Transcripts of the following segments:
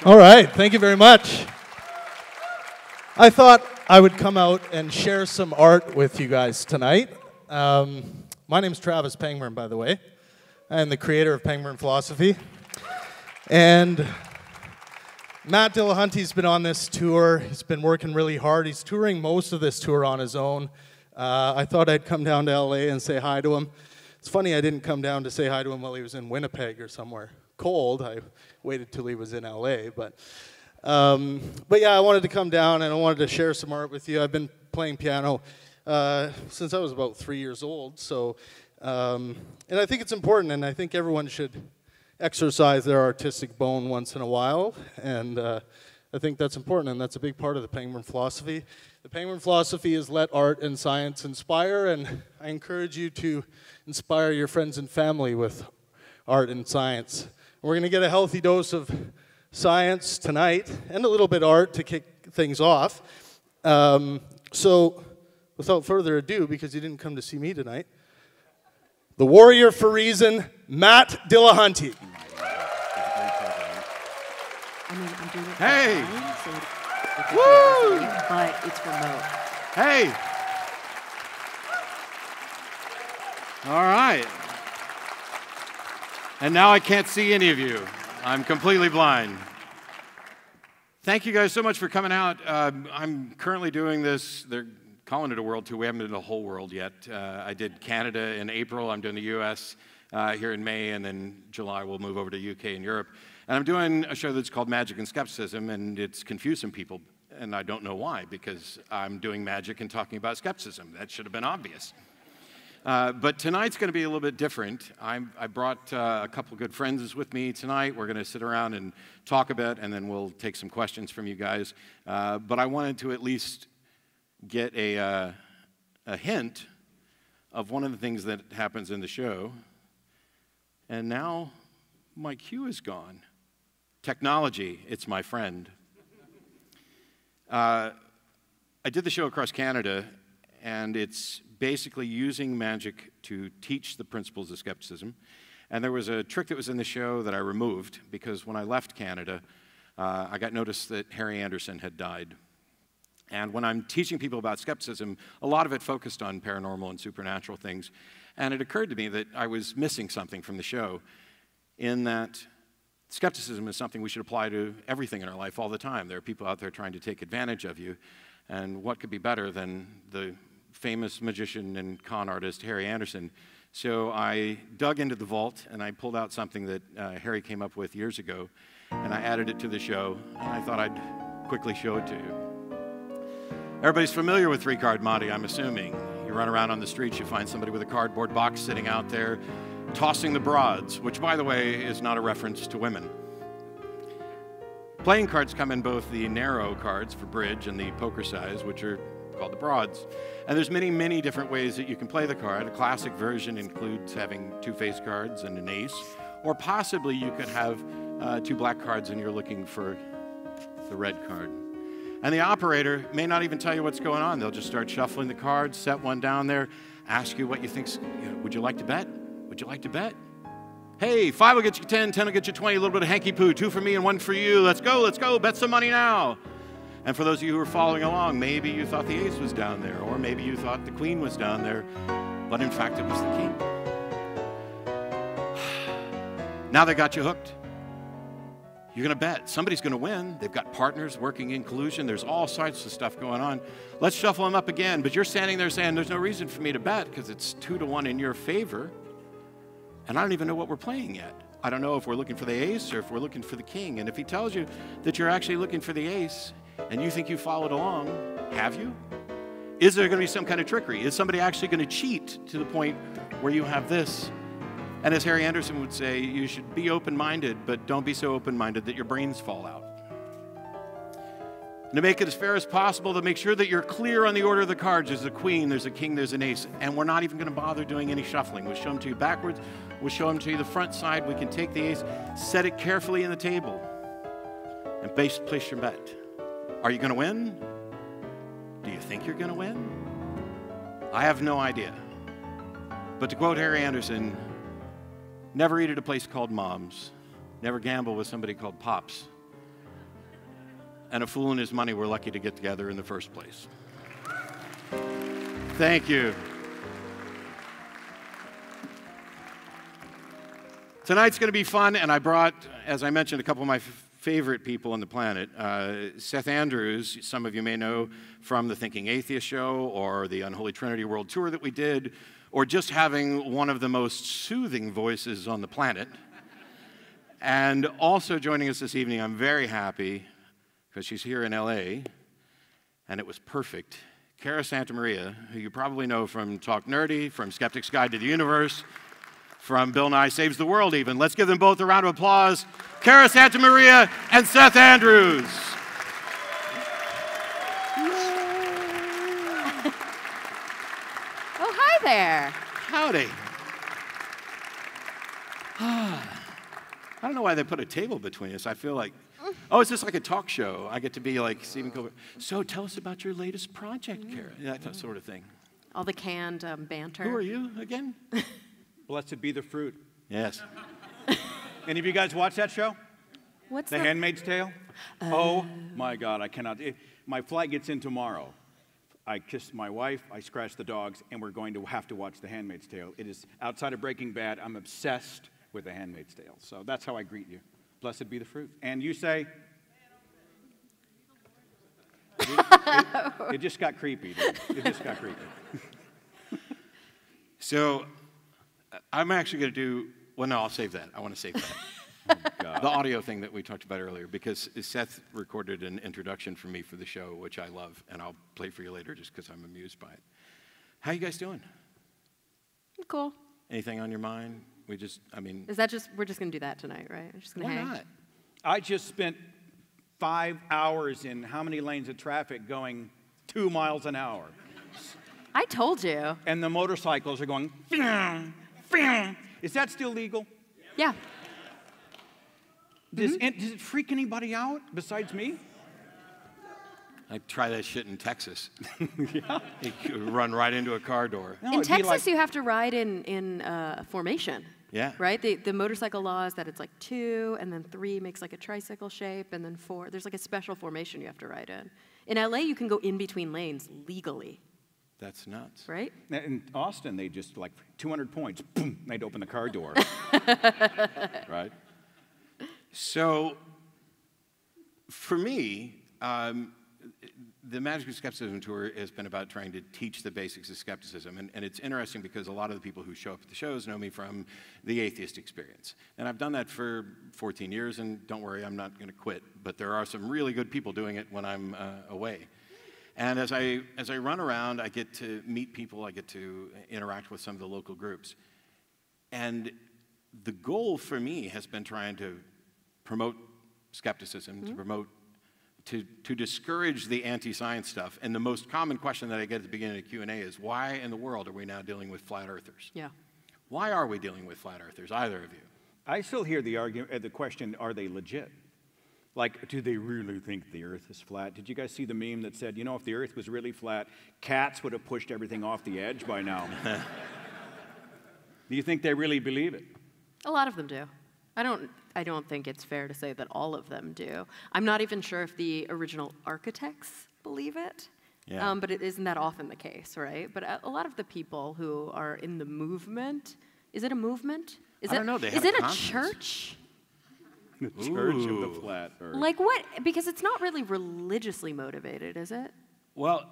All right, thank you very much. I thought I would come out and share some art with you guys tonight. My name's Travis Pangburn, by the way. I am the creator of Pangburn Philosophy. And Matt Dillahunty's been on this tour. He's been working really hard. He's touring most of this tour on his own. I thought I'd come down to LA and say hi to him. It's funny I didn't come down to say hi to him while he was in Winnipeg or somewhere cold. I waited till he was in LA, but yeah, I wanted to come down and I wanted to share some art with you. I've been playing piano since I was about 3 years old, so and I think it's important, and I think everyone should exercise their artistic bone once in a while, and I think that's important, and that's a big part of the Pangburn philosophy. The Pangburn philosophy is let art and science inspire, and I encourage you to inspire your friends and family with art and science. We're going to get a healthy dose of science tonight, and a little bit of art to kick things off. So, without further ado, because you didn't come to see me tonight, the warrior for reason, Matt Dillahunty. Hey! Woo! But it's remote. Hey! All right. And now I can't see any of you. I'm completely blind. Thank you guys so much for coming out. I'm currently doing this. They're calling it a world tour. We haven't been to the whole world yet. I did Canada in April. I'm doing the US here in May, and then July we'll move over to UK and Europe. And I'm doing a show that's called Magic and Skepticism, and it's confusing people, and I don't know why, because I'm doing magic and talking about skepticism. That should have been obvious. But tonight's going to be a little bit different. I brought a couple good friends with me tonight. We're going to sit around and talk a bit, and then we'll take some questions from you guys. But I wanted to at least get a hint of one of the things that happens in the show. And now my cue is gone. Technology, it's my friend. I did the show across Canada, and it's basically using magic to teach the principles of skepticism. And there was a trick that was in the show that I removed, because when I left Canada, I got notice that Harry Anderson had died. And when I'm teaching people about skepticism, a lot of it focused on paranormal and supernatural things. And it occurred to me that I was missing something from the show, in that skepticism is something we should apply to everything in our life all the time. There are people out there trying to take advantage of you, and what could be better than the famous magician and con artist Harry Anderson? So I dug into the vault, and I pulled out something that Harry came up with years ago, and I added it to the show, and I thought I'd quickly show it to you. Everybody's familiar with three-card Monte, I'm assuming. You run around on the streets, you find somebody with a cardboard box sitting out there, tossing the broads, which, by the way, is not a reference to women. Playing cards come in both the narrow cards for bridge and the poker size, which are called the broads. And there's many, many different ways that you can play the card. A classic version includes having two face cards and an ace, or possibly you could have two black cards and you're looking for the red card. And the operator may not even tell you what's going on. They'll just start shuffling the cards, set one down there, ask you what you think. Would you like to bet? Would you like to bet? Hey, 5 will get you 10, 10 will get you 20, a little bit of hanky-poo, 2 for me and 1 for you. Let's go, bet some money now. And for those of you who are following along, maybe you thought the ace was down there, or maybe you thought the queen was down there, but in fact it was the king. Now they got you hooked. You're going to bet. Somebody's going to win. They've got partners working in collusion. There's all sorts of stuff going on. Let's shuffle them up again. But you're standing there saying, there's no reason for me to bet because it's 2-1 in your favor. And I don't even know what we're playing yet. I don't know if we're looking for the ace or if we're looking for the king. And if he tells you that you're actually looking for the ace and you think you followed along, have you? Is there going to be some kind of trickery? Is somebody actually going to cheat to the point where you have this? And as Harry Anderson would say, you should be open-minded, but don't be so open-minded that your brains fall out. And to make it as fair as possible, to make sure that you're clear on the order of the cards. There's a queen, there's a king, there's an ace. And we're not even going to bother doing any shuffling. We'll show them to you backwards. We'll show them to you the front side. We can take the ace, set it carefully in the table, and place your bet. Are you going to win? Do you think you're going to win? I have no idea. But to quote Harry Anderson, never eat at a place called Mom's. Never gamble with somebody called Pops. and a fool and his money were lucky to get together in the first place. Thank you. Tonight's going to be fun, and I brought, as I mentioned, a couple of my favorite people on the planet. Seth Andrews, some of you may know from the Thinking Atheist show, or the Unholy Trinity World Tour that we did, or just having one of the most soothing voices on the planet. And also joining us this evening, I'm very happy, because she's here in LA, and it was perfect, Cara Santa Maria, who you probably know from Talk Nerdy, from Skeptic's Guide to the Universe, from Bill Nye Saves the World even. Let's give them both a round of applause. Cara Santa Maria and Seth Andrews. Oh, hi there. Howdy. I don't know why they put a table between us. I feel like, oh, is this like a talk show? I get to be like Stephen Colbert. So tell us about your latest project, Cara. That sort of thing. All the canned banter. Who are you again? Blessed be the fruit. Yes. Any of you guys watch that show? What's The Handmaid's Tale? Oh my God, I cannot. My flight gets in tomorrow. I kissed my wife, I scratched the dogs, and we're going to have to watch The Handmaid's Tale. It is outside of Breaking Bad. I'm obsessed with The Handmaid's Tale. So that's how I greet you. Blessed be the fruit. And you say? It just got creepy, dude. It just got creepy. So I'm actually going to do, well, no, I'll save that. I want to save that. Oh, God. The audio thing that we talked about earlier, because Seth recorded an introduction for me for the show, which I love, and I'll play for you later just because I'm amused by it. How you guys doing? Cool. Anything on your mind? Is that just, we're just going to do that tonight, right? We're just going to hang. Why not? I just spent 5 hours in how many lanes of traffic going 2 miles an hour? I told you. And the motorcycles are going, "Phew, phew." Is that still legal? Yeah. Does it freak anybody out besides me? I try that shit in Texas. Yeah. You could run right into a car door. No, In it'd be Texas, like- you have to ride in formation. Yeah. Right? The motorcycle law is that it's like 2, and then 3 makes like a tricycle shape, and then 4. There's like a special formation you have to ride in. In LA, you can go in between lanes legally. That's nuts. Right? In Austin, they just like 200 points, boom, they'd open the car door. Right? So, for me, the Magic of Skepticism tour has been about trying to teach the basics of skepticism. And it's interesting because a lot of the people who show up at the shows know me from the atheist experience. And I've done that for 14 years, and don't worry, I'm not going to quit. But there are some really good people doing it when I'm away. And as I run around, I get to meet people, I get to interact with some of the local groups. And the goal for me has been trying to promote skepticism, to discourage the anti-science stuff. And the most common question that I get at the beginning of the Q&A is, why in the world are we now dealing with flat earthers? Yeah. Why are we dealing with flat earthers, either of you? I still hear the question, are they legit? Like, do they really think the earth is flat? Did you guys see the meme that said, you know, if the earth was really flat, cats would have pushed everything off the edge by now? Do you think they really believe it? A lot of them do. I don't think it's fair to say that all of them do. I'm not even sure if the original architects believe it. Yeah. But it isn't that often the case, right? But a lot of the people who are in the movement, is it a movement? I don't know. They is had it a a conference. church? The church of Ooh. the flat earth. Like what? Because it's not really religiously motivated, is it? Well,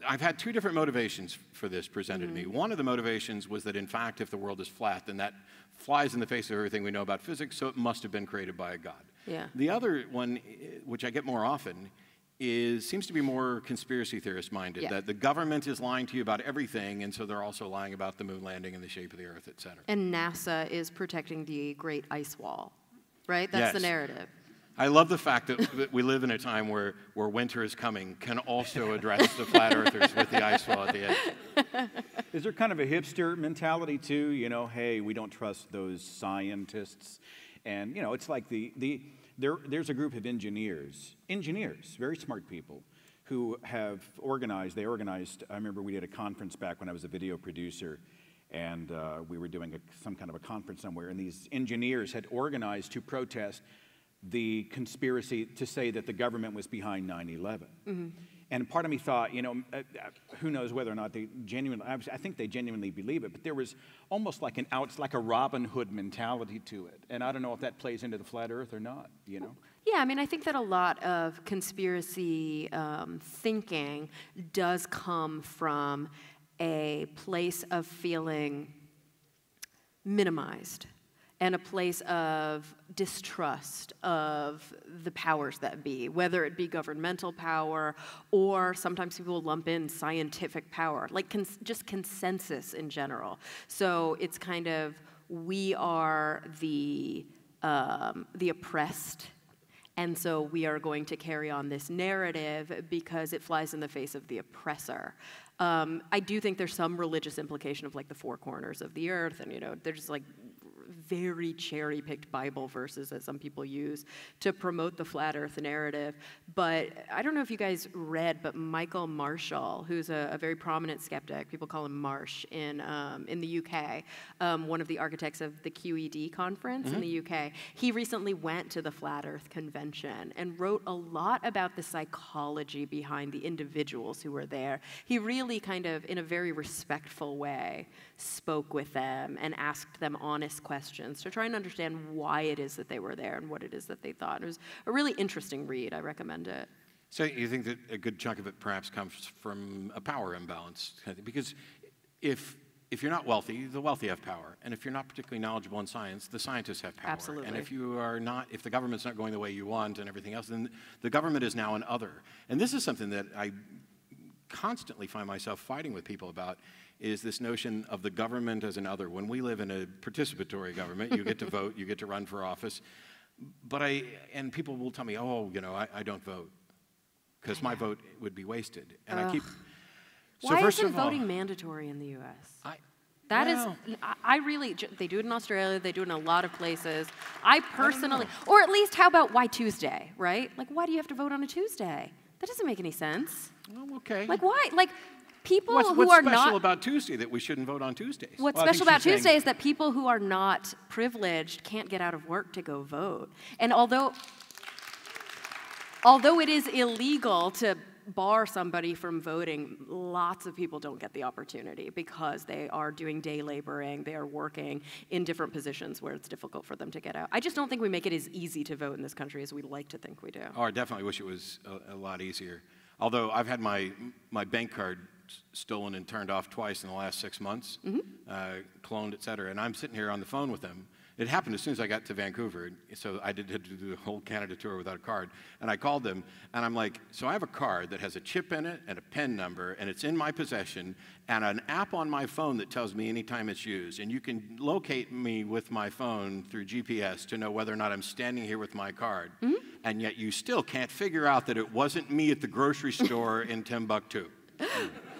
I've had 2 different motivations for this presented to me. One of the motivations was that, in fact, if the world is flat, then that flies in the face of everything we know about physics, so it must have been created by a god. Yeah. The other one, which I get more often, seems to be more conspiracy theorist minded, Yeah. that the government is lying to you about everything, and so they're also lying about the moon landing and the shape of the earth, et cetera. And NASA is protecting the Great Ice Wall, right? That's the Yes. narrative. I love the fact that we live in a time where winter is coming can also address the flat earthers with the ice wall at the edge. Is there kind of a hipster mentality too? You know, hey, we don't trust those scientists. And, you know, it's like there's a group of engineers, very smart people, who have organized, I remember we did a conference back when I was a video producer, and we were doing some kind of a conference somewhere, and these engineers had organized to protest the conspiracy to say that the government was behind 9/11. And part of me thought, you know, who knows whether or not they genuinely, I think they genuinely believe it, but there was almost like it's like a Robin Hood mentality to it. And I don't know if that plays into the flat earth or not, you know? Yeah, I mean, I think that a lot of conspiracy thinking does come from a place of feeling minimized and a place of distrust of the powers that be, whether it be governmental power or sometimes people lump in scientific power, like just consensus in general. So it's kind of, we are the oppressed, and so we are going to carry on this narrative because it flies in the face of the oppressor. I do think there's some religious implication of like the four corners of the earth, and you know, there's like very cherry-picked Bible verses that some people use to promote the flat earth narrative. But I don't know if you guys read, but Michael Marshall, who's a very prominent skeptic, people call him Marsh in the UK, one of the architects of the QED conference in the UK, he recently went to the Flat Earth Convention and wrote a lot about the psychology behind the individuals who were there. He really kind of, in a very respectful way, spoke with them and asked them honest questions to try and understand why it is that they were there and what it is that they thought. It was a really interesting read. I recommend it. So you think that a good chunk of it perhaps comes from a power imbalance? Because if you're not wealthy, the wealthy have power. And if you're not particularly knowledgeable in science, the scientists have power. Absolutely. And if the government's not going the way you want and everything else, then the government is now an other. And this is something that I constantly find myself fighting with people about, is this notion of the government as an other. When we live in a participatory government, you get to vote, you get to run for office. And people will tell me, oh, you know, I don't vote because my vote would be wasted. And I keep... So why first isn't of all, voting mandatory in the U.S.? I really, they do it in Australia, they do it in a lot of places. I personally, or at least how about why Tuesday, right? Like, why do you have to vote on a Tuesday? That doesn't make any sense. Well, okay. Like, why? Like, people what's who are not... What's special about Tuesday that we shouldn't vote on Tuesdays? What's special about Tuesday is that people who are not privileged can't get out of work to go vote. And although it is illegal to bar somebody from voting, lots of people don't get the opportunity because they are doing day laboring, they are working in different positions where it's difficult for them to get out. I just don't think we make it as easy to vote in this country as we'd like to think we do. Oh, I definitely wish it was a lot easier. Although I've had my bank card stolen and turned off twice in the last 6 months, cloned, et cetera, and I'm sitting here on the phone with them. It happened as soon as I got to Vancouver, so I had to do the whole Canada tour without a card. And I called them, and I'm like, so I have a card that has a chip in it and a PIN number, and it's in my possession, and an app on my phone that tells me anytime it's used. And you can locate me with my phone through GPS to know whether or not I'm standing here with my card. And yet you still can't figure out that it wasn't me at the grocery store in Timbuktu.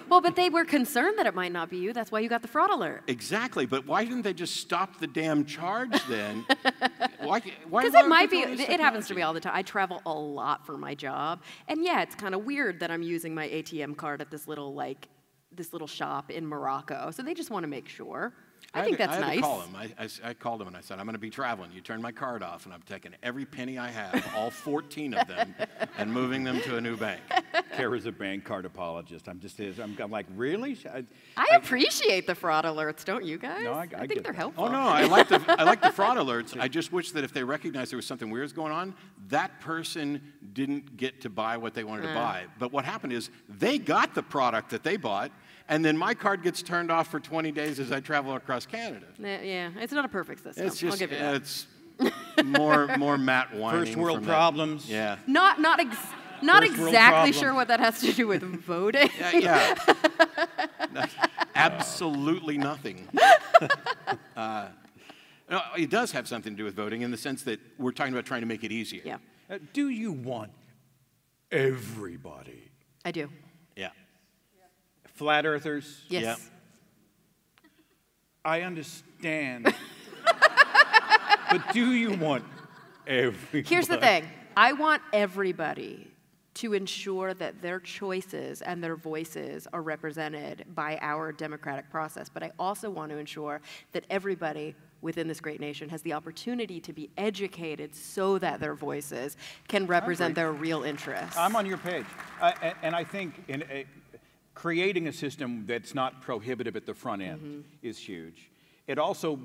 Well, but they were concerned that it might not be you. That's why you got the fraud alert. Exactly, but why didn't they just stop the damn charge then? Because it might be, it happens to me all the time. I travel a lot for my job, and yeah, it's kind of weird that I'm using my ATM card at this little shop in Morocco. So they just want to make sure. I think that's nice. I had to call him. I called him and I said, I'm going to be traveling. You turn my card off, and I'm taking every penny I have, all 14 of them, and moving them to a new bank. Cara's a bank card apologist. I'm like, really? I appreciate the fraud alerts, don't you guys? No, I think they're helpful. Oh, no, I like the fraud alerts. I just wish that if they recognized there was something weird going on, that person didn't get to buy what they wanted to buy. But what happened is they got the product that they bought, and then my card gets turned off for 20 days as I travel across Canada. Yeah, it's not a perfect system. It's just, I'll give you that. It's more Matt whining. First world problems. Yeah. Not exactly sure what that has to do with voting. Yeah. Absolutely nothing. No, it does have something to do with voting in the sense that we're talking about trying to make it easier. Yeah. Do you want everybody? I do. Yeah. Flat earthers? Yes. Yeah. I understand. But do you want everybody? Here's the thing. I want everybody to ensure that their choices and their voices are represented by our democratic process. But I also want to ensure that everybody within this great nation has the opportunity to be educated so that their voices can represent their real interests. I'm on your page. And I think creating a system that's not prohibitive at the front end is huge. It also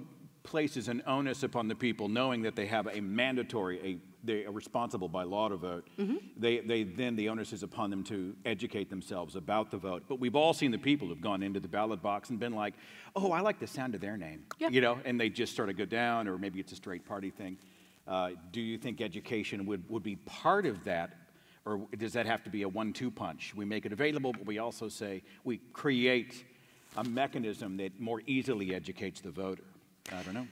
places an onus upon the people knowing that they have a mandatory, they are responsible by law to vote. Then the onus is upon them to educate themselves about the vote. But we've all seen the people who've gone into the ballot box and been like, oh, I like the sound of their name, you know, and they just sort of go down, or maybe it's a straight party thing. Do you think education would be part of that, or does that have to be a 1-2 punch? We make it available, but we also say we create a mechanism that more easily educates the voter. I don't know.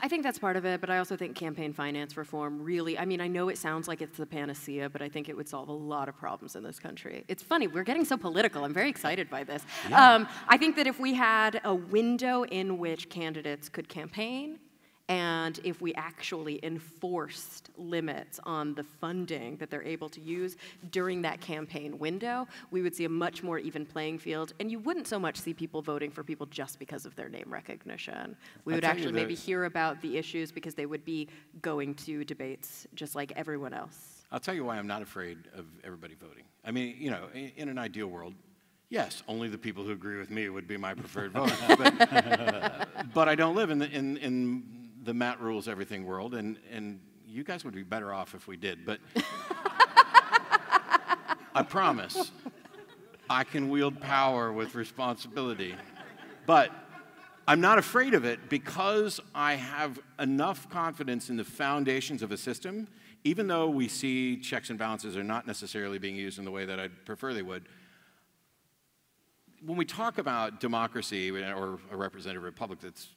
I think that's part of it, but I also think campaign finance reform really, I mean, I know it sounds like it's the panacea, but I think it would solve a lot of problems in this country. It's funny, we're getting so political. I'm very excited by this. Yeah. I think that if we had a window in which candidates could campaign, and if we actually enforced limits on the funding that they're able to use during that campaign window, we would see a much more even playing field, and you wouldn't so much see people voting for people just because of their name recognition. We would actually maybe hear about the issues because they would be going to debates just like everyone else. I'll tell you why I'm not afraid of everybody voting. I mean, you know, in an ideal world, yes, only the people who agree with me would be my preferred vote. But I don't live in the Matt rules everything world, and you guys would be better off if we did, but I promise I can wield power with responsibility. But I'm not afraid of it because I have enough confidence in the foundations of a system, even though we see checks and balances are not necessarily being used in the way that I'd prefer they would. When we talk about democracy or a representative republic that's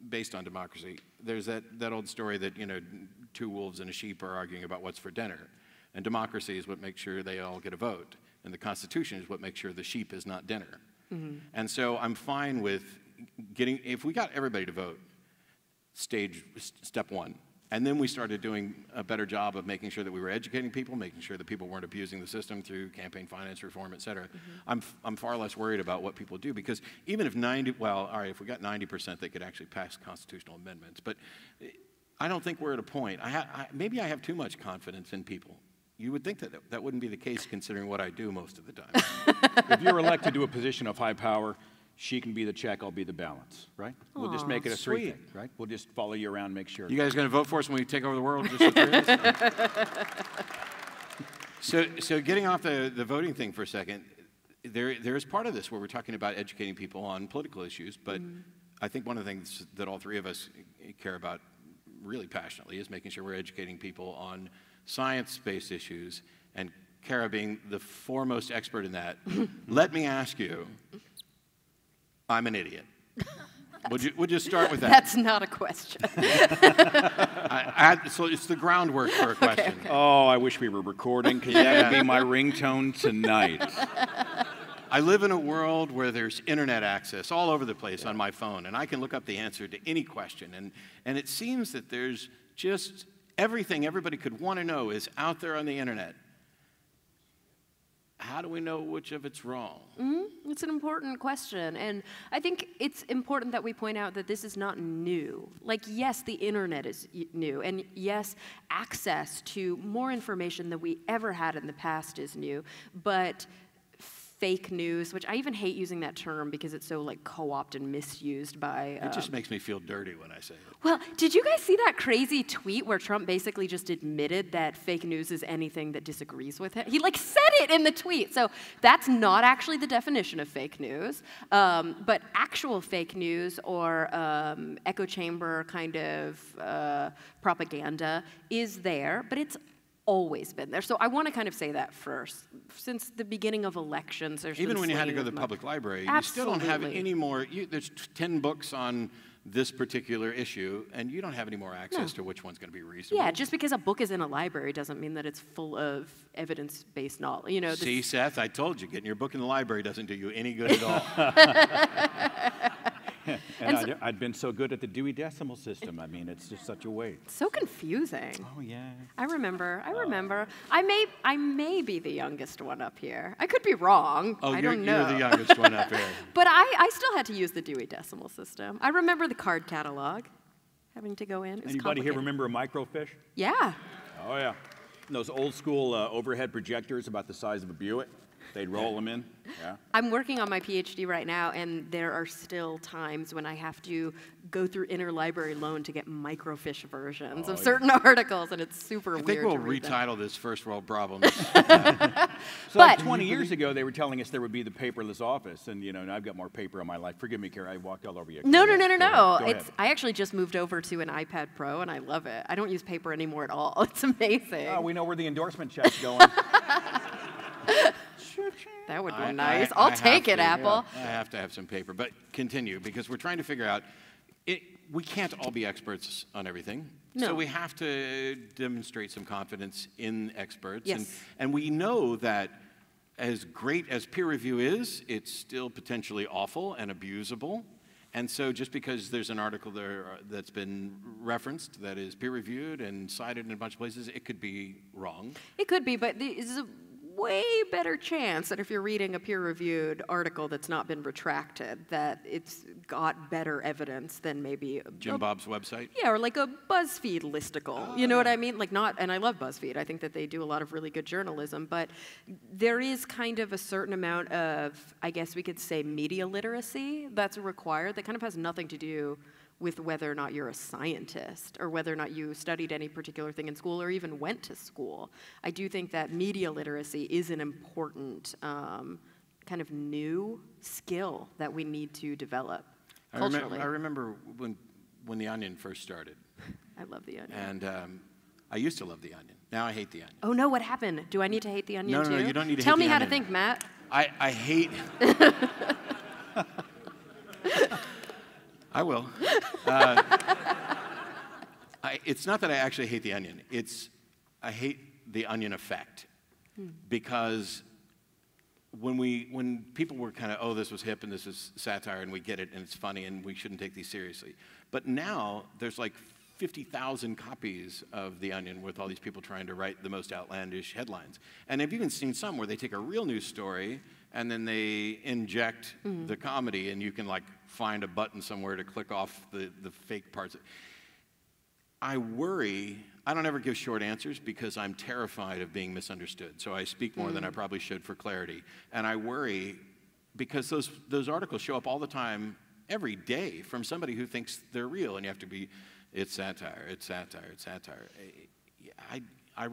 based on democracy, there's that old story that, you know, 2 wolves and a sheep are arguing about what's for dinner. And democracy is what makes sure they all get a vote. And the Constitution is what makes sure the sheep is not dinner. And so I'm fine with if we got everybody to vote, step 1. And then we started doing a better job of making sure that we were educating people, making sure that people weren't abusing the system through campaign finance reform, et cetera. I'm far less worried about what people do, because even if if we got 90%, they could actually pass constitutional amendments. But I don't think we're at a point. Maybe I have too much confidence in people. You would think that wouldn't be the case considering what I do most of the time. If you're elected to a position of high power, she can be the check, I'll be the balance, right? We'll just make it a 3 thing, right? We'll just follow you around, make sure. You guys going to vote for us when we take over the world? Just the 3 of us? So getting off the voting thing for a second, there is part of this where we're talking about educating people on political issues, but I think one of the things that all 3 of us care about really passionately is making sure we're educating people on science-based issues, and Cara being the foremost expert in that. Let me ask you, I'm an idiot. Would you start with that? That's not a question. So it's the groundwork for a question. Okay. Oh, I wish we were recording, because that would be my ringtone tonight. I live in a world where there's internet access all over the place on my phone, and I can look up the answer to any question. And it seems that there's just everything everybody could want to know is out there on the internet. How do we know which of it's wrong? It's an important question, and I think it's important that we point out that this is not new. Like, yes, the internet is new, and yes, access to more information than we ever had in the past is new, but fake news, which I even hate using that term because it's so like co-opted and misused by... It just makes me feel dirty when I say it. Well, did you guys see that crazy tweet where Trump basically just admitted that fake news is anything that disagrees with him? He like said it in the tweet. So that's not actually the definition of fake news. But actual fake news or echo chamber kind of propaganda is there, but it's always been there. So I want to kind of say that first. Since the beginning of elections, there's even when you had to go to the public library, you still don't have any more. There's 10 books on this particular issue, and you don't have any more access to which one's going to be reasonable. Yeah, just because a book is in a library doesn't mean that it's full of evidence-based knowledge. You know. See, Seth, I told you, getting your book in the library doesn't do you any good at all. And so, I'd been so good at the Dewey Decimal System. I mean, it's just such a waste. So confusing. Oh, yeah. I remember. I may be the youngest one up here. I could be wrong. Oh, I don't know. You're the youngest one up here. But I still had to use the Dewey Decimal System. I remember the card catalog. having to go in. It's Anybody here complicated. remember a microfiche? Yeah. Oh, yeah. And those old school overhead projectors about the size of a Buick, they'd roll them in. Yeah. I'm working on my PhD right now, and there are still times when I have to go through interlibrary loan to get microfiche versions of certain articles, and it's super weird. I think we'll to read retitle this First World Problems. So like 20 years ago, they were telling us there would be the paperless office, and and I've got more paper on my life. Forgive me, Cara, I walked all over you. No. Go ahead. I actually just moved over to an iPad Pro, and I love it. I don't use paper anymore at all. It's amazing. Oh, we know where the endorsement check's going. That would be nice. I'll take it, Apple. I have to have some paper, but continue, because we're trying to figure out, we can't all be experts on everything. No. So we have to demonstrate some confidence in experts. Yes. And we know that as great as peer review is, it's still potentially awful and abusable. And so just because there's an article there that's been referenced that is peer-reviewed and cited in a bunch of places, it could be wrong. It could be, but there's a way better chance that if you're reading a peer-reviewed article that's not been retracted, that it's got better evidence than maybe Jim Bob's website? Yeah, or like a BuzzFeed listicle. You know what I mean? Like and I love BuzzFeed. I think that they do a lot of really good journalism, but there is kind of a certain amount of, I guess we could say, media literacy that's required that kind of has nothing to do with whether or not you're a scientist or whether or not you studied any particular thing in school or even went to school. I do think that media literacy is an important kind of new skill that we need to develop culturally. I remember when The Onion first started. I love The Onion. And I used to love The Onion. Now I hate The Onion. Oh no, what happened? Do I need to hate The Onion too? No, you don't need to Tell hate me The how to Onion. think, Matt. I hate... I will. It's not that I actually hate The Onion. I hate the Onion effect. Because when people were kind of, oh, this was hip and this is satire and we get it and it's funny and we shouldn't take these seriously. But now there's like 50,000 copies of The Onion with all these people trying to write the most outlandish headlines. And I've even seen some where they take a real news story and then they inject the comedy, and you can like find a button somewhere to click off the fake parts. I worry, I don't ever give short answers because I'm terrified of being misunderstood. So I speak more than I probably should for clarity. And I worry because those articles show up all the time, every day, from somebody who thinks they're real, and you have to be, it's satire, it's satire, it's satire. I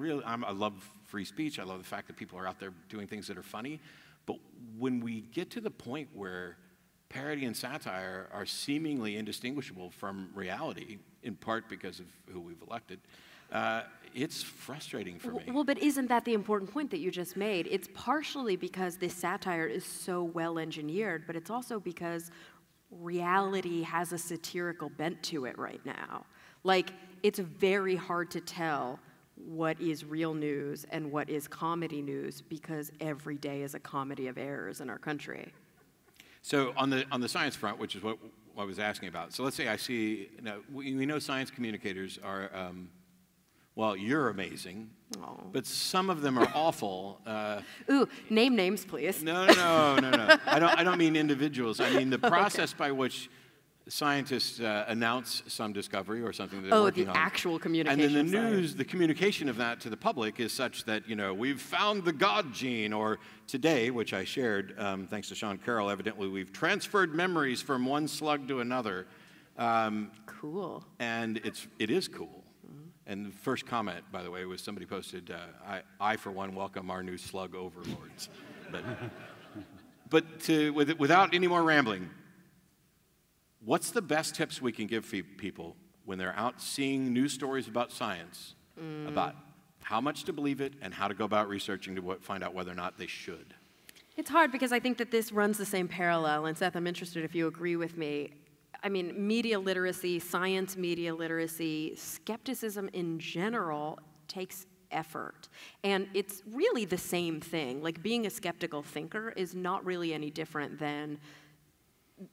love free speech. I love the fact that people are out there doing things that are funny. But when we get to the point where parody and satire are seemingly indistinguishable from reality, in part because of who we've elected, it's frustrating for me. Well, but isn't that the important point that you just made? It's partially because this satire is so well engineered, but it's also because reality has a satirical bent to it right now. Like, it's very hard to tell what is real news and what is comedy news because every day is a comedy of errors in our country. So on the science front, which is what I was asking about, so let's say I see, we know science communicators are, well, you're amazing, but some of them are awful. Ooh, name names, please. No. I don't mean individuals. I mean the process by which scientists announce some discovery or something that they're working on. The actual communication. And then the news, the communication of that to the public is such that, we've found the God gene, or today, which I shared, thanks to Sean Carroll, evidently we've transferred memories from one slug to another. Cool. And it is cool. And the first comment, by the way, was somebody posted, I for one, welcome our new slug overlords. But without any more rambling, what's the best tips we can give people when they're out seeing news stories about science, about how much to believe it and how to go about researching to find out whether or not they should? It's hard because I think that this runs the same parallel, and Seth, I'm interested if you agree with me. I mean, media literacy, science media literacy, skepticism in general takes effort. And it's really the same thing. Like, being a skeptical thinker is not really any different than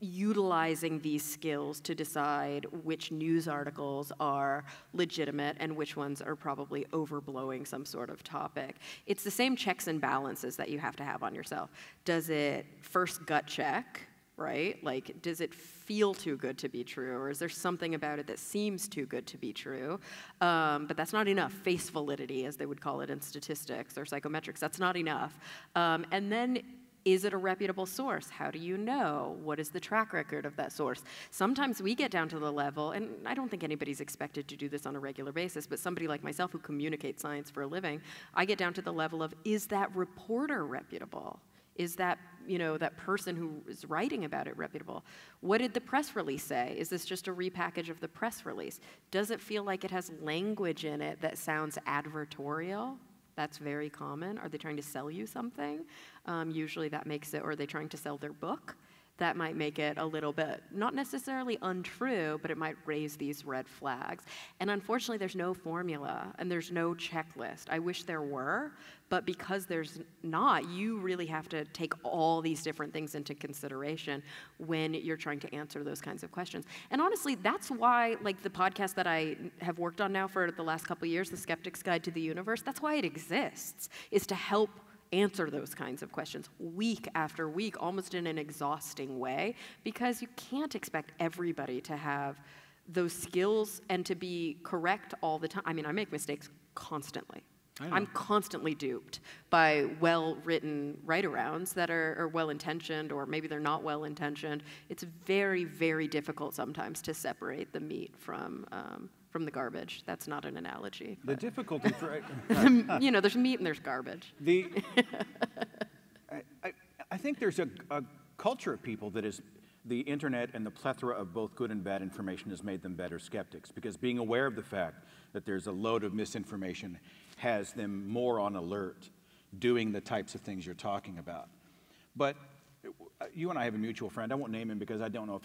utilizing these skills to decide which news articles are legitimate and which ones are probably overblowing some sort of topic. It's the same checks and balances that you have to have on yourself. Does it first gut check right? Like, does it feel too good to be true, or is there something about it that seems too good to be true? But that's not enough. Face validity, as they would call it in statistics or psychometrics, that's not enough. And then, is it a reputable source? How do you know? What is the track record of that source? Sometimes we get down to the level, and I don't think anybody's expected to do this on a regular basis, but somebody like myself who communicates science for a living, I get down to the level of, is that reporter reputable? Is that, that person who is writing about it reputable? What did the press release say? Is this just a repackage of the press release? Does it feel like it has language in it that sounds advertorial? That's very common. Are they trying to sell you something? Usually that makes it, or are they trying to sell their book? That might make it a little bit, not necessarily untrue, but it might raise these red flags. And unfortunately, there's no formula and there's no checklist. I wish there were, but because there's not, you really have to take all these different things into consideration when you're trying to answer those kinds of questions. And honestly, that's why, like, the podcast that I have worked on now for the last couple of years, The Skeptic's Guide to the Universe, that's why it exists, is to help answer those kinds of questions week after week, almost in an exhausting way, because you can't expect everybody to have those skills and to be correct all the time. I mean, I make mistakes constantly. I'm constantly duped by well-written write-arounds that are well-intentioned, or maybe they're not well-intentioned. It's very, very difficult sometimes to separate the meat from the garbage. That's not an analogy. The difficulty for... there's meat and there's garbage. I think there's a culture of people that is... The internet and the plethora of both good and bad information has made them better skeptics, because being aware of the fact that there's a load of misinformation has them more on alert, doing the types of things you're talking about. But you and I have a mutual friend. I won't name him because I don't know if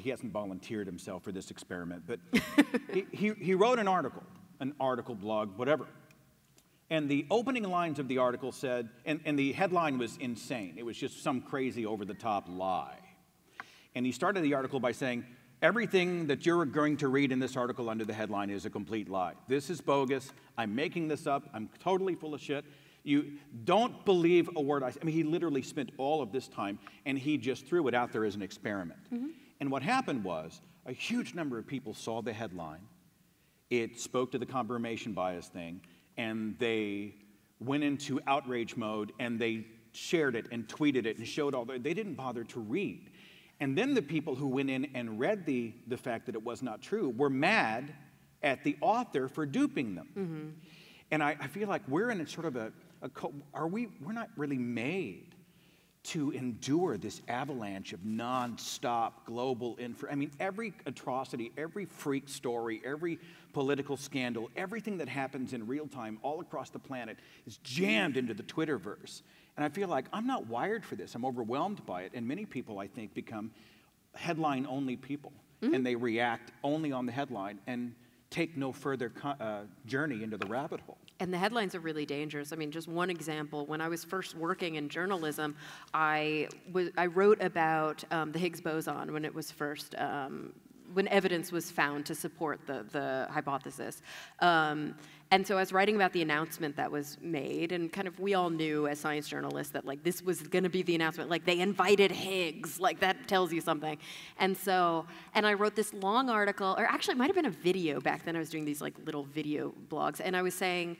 he hasn't volunteered himself for this experiment. But he wrote an article, blog, whatever. And the opening lines of the article said, and the headline was insane. It was just some crazy over-the-top lie. And he started the article by saying, everything that you're going to read in this article under the headline is a complete lie. This is bogus. I'm making this up. I'm totally full of shit. You don't believe a word I say. I mean, he literally spent all of this time, and he just threw it out there as an experiment. Mm-hmm. And what happened was, a huge number of people saw the headline. It spoke to the confirmation bias thing, and they went into outrage mode, and they shared it and tweeted it and showed all that. They didn't bother to read. And then the people who went in and read the fact that it was not true were mad at the author for duping them. Mm-hmm. And I feel like we're in a sort of we're not really made to endure this avalanche of nonstop global info. I mean, every atrocity, every freak story, every political scandal, everything that happens in real time all across the planet is jammed into the Twitterverse. And I feel like I'm not wired for this. I'm overwhelmed by it. And many people, I think, become headline-only people. Mm-hmm. And they react only on the headline and take no further journey into the rabbit hole. And the headlines are really dangerous. I mean, just one example, when I was first working in journalism, I wrote about the Higgs boson when it was first, when evidence was found to support the hypothesis. And so I was writing about the announcement that was made, and kind of we all knew as science journalists that, like, this was going to be the announcement. Like, they invited Higgs. Like, that tells you something. And I wrote this long article, or actually it might have been a video back then. I was doing these, like, little video blogs, and I was saying,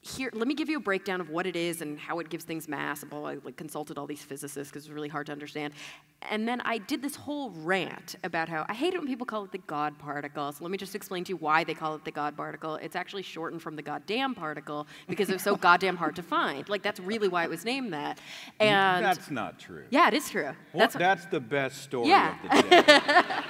here, let me give you a breakdown of what it is and how it gives things mass. I consulted all these physicists because it was really hard to understand. And then I did this whole rant about how I hate it when people call it the God particle. So let me just explain to you why they call it the God particle. It's actually shortened from the goddamn particle because it was so goddamn hard to find. Like, that's really why it was named that. And that's not true. Yeah, it is true. Well, that's the best story of the day.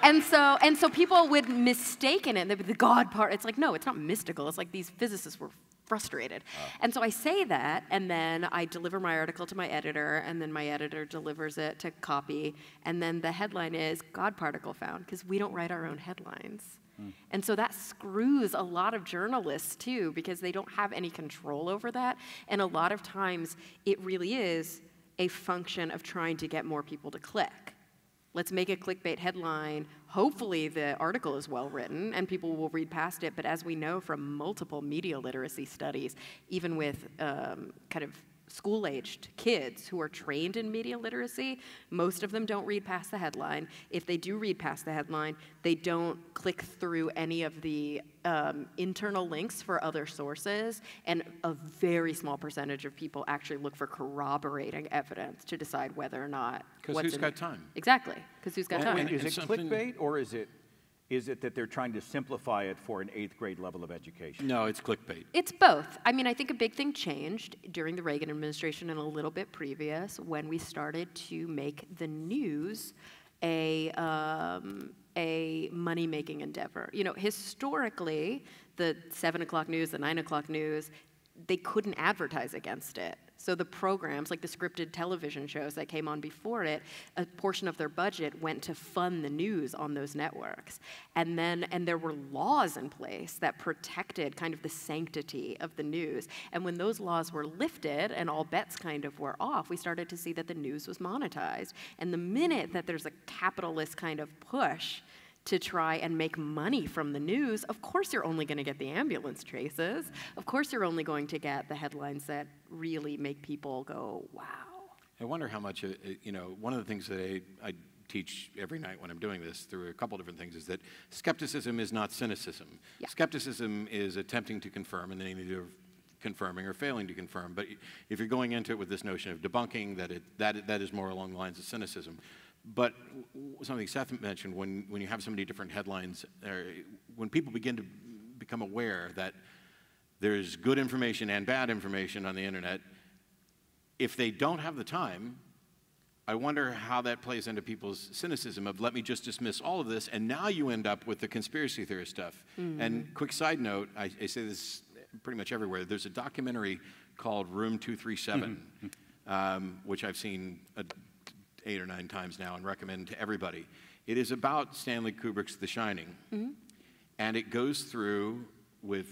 And so people would mistake it, the God part. It's like, no, it's not mystical. It's like these physicists were frustrated. And so I say that, and then I deliver my article to my editor, and then my editor delivers it to copy, and then the headline is God particle found, because we don't write our own headlines. And so that screws a lot of journalists too, because they don't have any control over that. And a lot of times it really is a function of trying to get more people to click. Let's make a clickbait headline. Hopefully the article is well written and people will read past it. But as we know from multiple media literacy studies, even with kind of school-aged kids who are trained in media literacy, most of them don't read past the headline. If they do read past the headline, they don't click through any of the internal links for other sources, and a very small percentage of people actually look for corroborating evidence to decide whether or not. Because who's got time? Exactly, because who's got time. And is it clickbait, or is it that they're trying to simplify it for an 8th grade level of education? No, it's clickbait. It's both. I mean, I think a big thing changed during the Reagan administration and a little bit previous when we started to make the news a money-making endeavor. You know, historically, the 7 o'clock news, the 9 o'clock news, they couldn't advertise against it. So the programs, like the scripted television shows that came on before it, a portion of their budget went to fund the news on those networks. And there were laws in place that protected kind of the sanctity of the news. And when those laws were lifted and all bets kind of were off, we started to see that the news was monetized. And the minute that there's a capitalist kind of push to try and make money from the news, of course you're only going to get the ambulance chases. Of course you're only going to get the headlines that really make people go, wow. I wonder how much, you know, one of the things that I teach every night when I'm doing this through a couple different things is that skepticism is not cynicism. Yeah. Skepticism is attempting to confirm and then either confirming or failing to confirm. But if you're going into it with this notion of debunking, that is more along the lines of cynicism. But something Seth mentioned, when you have so many different headlines, when people begin to become aware that there's good information and bad information on the internet, if they don't have the time, I wonder how that plays into people's cynicism of, let me just dismiss all of this, and now you end up with the conspiracy theory stuff. Mm-hmm. And quick side note, I say this pretty much everywhere, there's a documentary called Room 237, which I've seen 8 or 9 times now and recommend to everybody. It is about Stanley Kubrick's The Shining. Mm-hmm. And it goes through with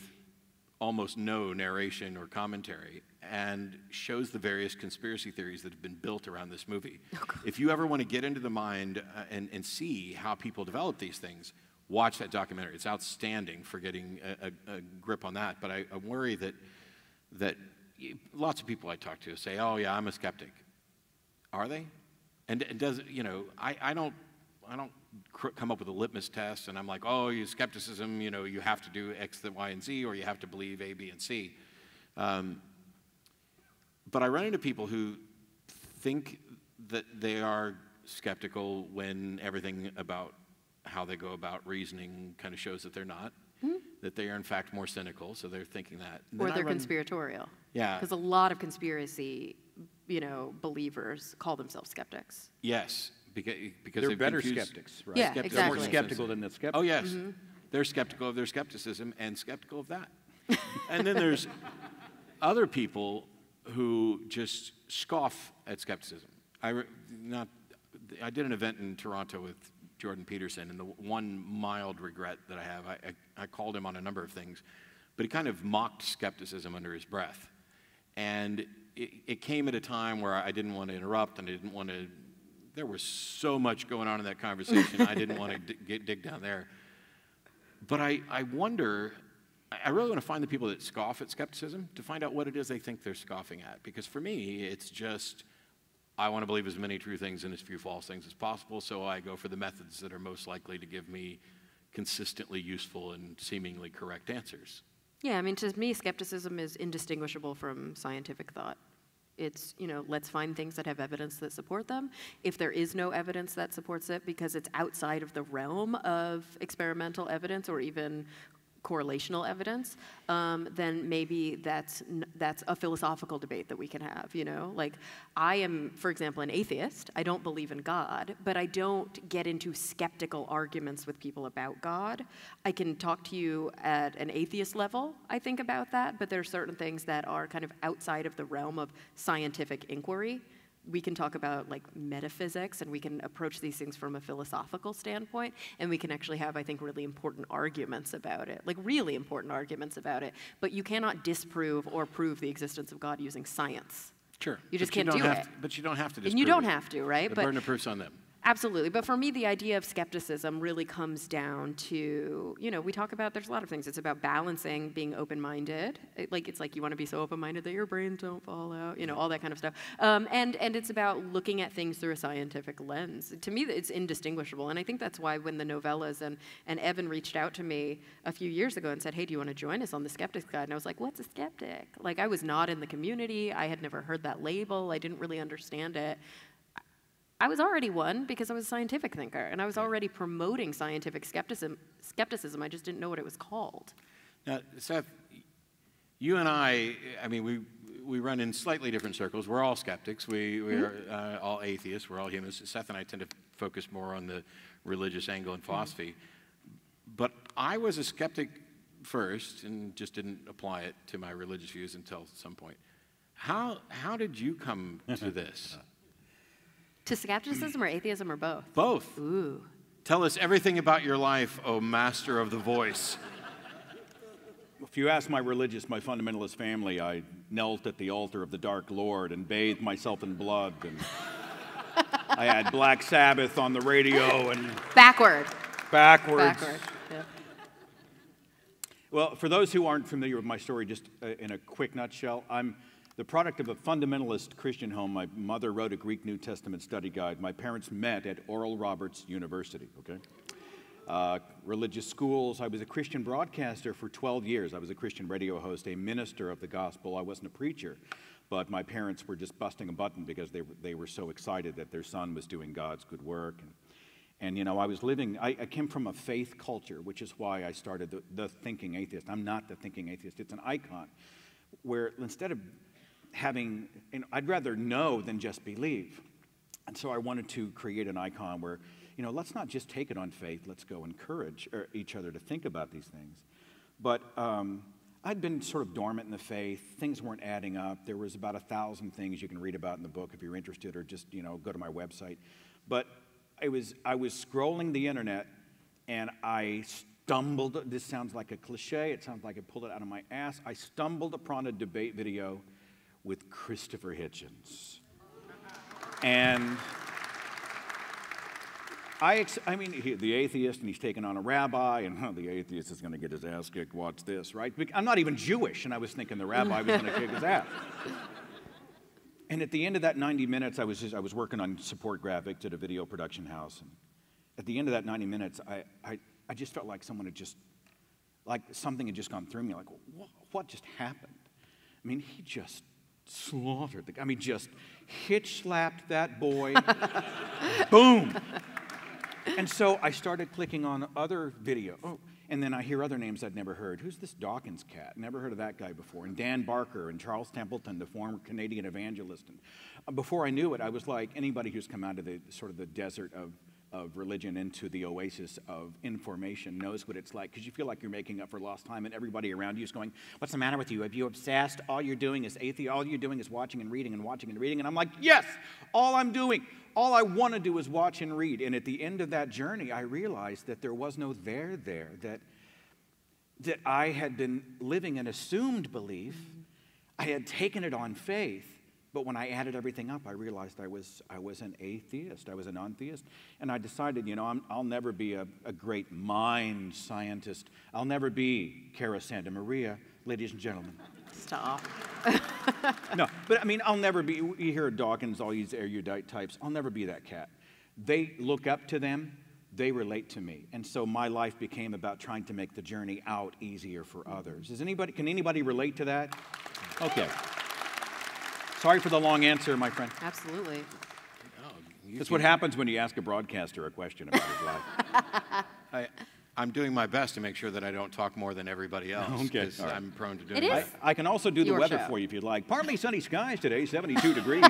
almost no narration or commentary and shows the various conspiracy theories that have been built around this movie. If you ever want to get into the mind and see how people develop these things, watch that documentary. It's outstanding for getting a grip on that. But I worry that lots of people I talk to say, oh yeah, I'm a skeptic. Are they? And does, you know, I don't come up with a litmus test and I'm like, oh, you skepticism, you know, you have to do X, Y, and Z, or you have to believe A, B, and C. But I run into people who think that they are skeptical when everything about how they go about reasoning kind of shows that they're not, that they are in fact more cynical, so they're thinking that. Or they're conspiratorial. Yeah. Because a lot of conspiracy, you know, believers call themselves skeptics. Yes, because they're better skeptics, right? Yeah, They're exactly. more skeptical than the skeptics. Oh, yes. They're skeptical of their skepticism and skeptical of that. And then there's other people who just scoff at skepticism. I did an event in Toronto with Jordan Peterson, and the one mild regret that I have, I called him on a number of things, but he kind of mocked skepticism under his breath. And it came at a time where I didn't want to interrupt, and I didn't want to, there was so much going on in that conversation, I didn't want to dig down there. But I wonder, I really want to find the people that scoff at skepticism to find out what it is they think they're scoffing at. Because for me, it's just, I want to believe as many true things and as few false things as possible, so I go for the methods that are most likely to give me consistently useful and seemingly correct answers. Yeah, I mean, to me, skepticism is indistinguishable from scientific thought. It's, you know, let's find things that have evidence that support them. If there is no evidence that supports it because it's outside of the realm of experimental evidence or even correlational evidence, then maybe that's a philosophical debate that we can have, you know? Like, I am, for example, an atheist. I don't believe in God, but I don't get into skeptical arguments with people about God. I can talk to you at an atheist level, I think, about that, but there are certain things that are kind of outside of the realm of scientific inquiry. We can talk about like metaphysics, and we can approach these things from a philosophical standpoint, and we can actually have, I think, really important arguments about it, like really important arguments about it. But you cannot disprove or prove the existence of God using science. Sure. You just can't do it. But you don't have to disprove and you don't have to, right? The burden of proof's on them. Absolutely, but for me, the idea of skepticism really comes down to, we talk about, there's a lot of things. It's about balancing being open-minded. It's like you want to be so open-minded that your brains don't fall out, all that kind of stuff. And it's about looking at things through a scientific lens. To me, it's indistinguishable, and I think that's why when the novellas and Evan reached out to me a few years ago and said, hey, do you want to join us on the Skeptics Guide? And I was like, what's a skeptic? Like, I was not in the community. I had never heard that label. I didn't really understand it. I was already one because I was a scientific thinker, and I was already promoting scientific skepticism. I just didn't know what it was called. Now, Seth, you and I mean, we run in slightly different circles. We're all skeptics. We're all atheists. We're all humans. Seth and I tend to focus more on the religious angle and philosophy. But I was a skeptic first and just didn't apply it to my religious views until some point. How did you come to this? To skepticism or atheism or both? Both. Ooh. Tell us everything about your life, O master of the voice. If you ask my fundamentalist family, I knelt at the altar of the Dark Lord and bathed myself in blood, and I had Black Sabbath on the radio and... Backwards. Yeah. Well, for those who aren't familiar with my story, just in a quick nutshell, I'm the product of a fundamentalist Christian home. My mother wrote a Greek New Testament study guide. My parents met at Oral Roberts University, religious schools. I was a Christian broadcaster for 12 years. I was a Christian radio host, a minister of the gospel. I wasn't a preacher, but my parents were just busting a button because they were so excited that their son was doing God's good work. And I came from a faith culture, which is why I started the Thinking Atheist. I'm not the Thinking Atheist. It's an icon where instead of I'd rather know than just believe. And so I wanted to create an icon where, let's not just take it on faith, let's go encourage each other to think about these things. But I'd been sort of dormant in the faith. Things weren't adding up. There was about 1,000 things you can read about in the book if you're interested, or just, go to my website. But I was scrolling the internet, and I stumbled, this sounds like a cliche, it sounds like I pulled it out of my ass. I stumbled upon a debate video with Christopher Hitchens. And the atheist, and he's taking on a rabbi, and the atheist is going to get his ass kicked. Watch this, right? I'm not even Jewish, and I was thinking the rabbi was going to kick his ass. And at the end of that 90 minutes, I was working on support graphics at a video production house. And at the end of that 90 minutes, I just felt like something had just gone through me. Like, what just happened? I mean, he just slaughtered just hitch-slapped that boy. Boom. And so I started clicking on other video. Oh, and then I hear other names I'd never heard. Who's this Dawkins cat? Never heard of that guy before. And Dan Barker and Charles Templeton, the former Canadian evangelist. And before I knew it, I was like anybody who's come out of the sort of the desert of religion into the oasis of information knows what it's like, because you feel like you're making up for lost time, and everybody around you is going, what's the matter with you? Have you obsessed? All you're doing is atheist. All you're doing is watching and reading and watching and reading. And I'm like, yes, all I'm doing. All I want to do is watch and read. And at the end of that journey, I realized that there was no there, that I had been living an assumed belief. I had taken it on faith. But when I added everything up, I realized I was an atheist. I was a non-theist. And I decided, I'll never be a great mind scientist. I'll never be Cara Santa Maria, ladies and gentlemen. Stop. No, but I'll never be, you hear Dawkins, all these erudite types. I'll never be that cat. They look up to them. They relate to me. And so my life became about trying to make the journey out easier for others. Can anybody relate to that? Okay. Sorry for the long answer, my friend. Absolutely. That's what happens when you ask a broadcaster a question about his life. I'm doing my best to make sure that I don't talk more than everybody else. Okay. Because I'm prone to doing it. That. I can also do the weather for you if you'd like. Partly sunny skies today, 72 degrees.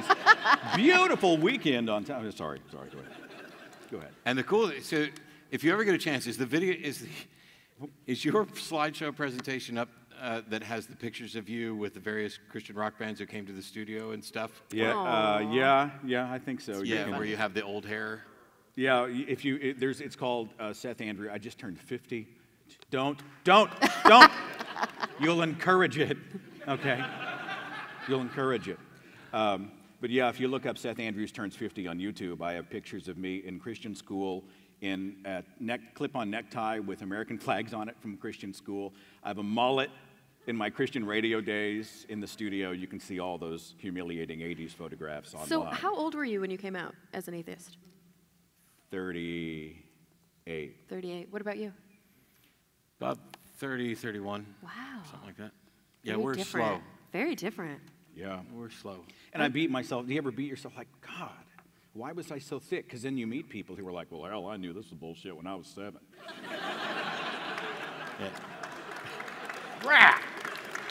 Beautiful weekend on time. Sorry, go ahead. Go ahead. And the cool, so if you ever get a chance, is your slideshow presentation up that has the pictures of you with the various Christian rock bands who came to the studio and stuff? Yeah, I think so. Yeah, where you have the old hair. Yeah, it's called Seth Andrews. I just turned 50. Don't. You'll encourage it, okay? You'll encourage it. But But yeah, if you look up Seth Andrews Turns 50 on YouTube, I have pictures of me in Christian school in a clip-on necktie with American flags on it from Christian school. I have a mullet in my Christian radio days in the studio. You can see all those humiliating 80s photographs online. So how old were you when you came out as an atheist? 38. 38. What about you? About 30, 31. Wow. Something like that. Yeah, Very we're different. slow. Very different. Yeah. We're slow. And I beat myself. Do you ever beat yourself like, God, why was I so thick? Because then you meet people who are like, well, hell, I knew this was bullshit when I was 7.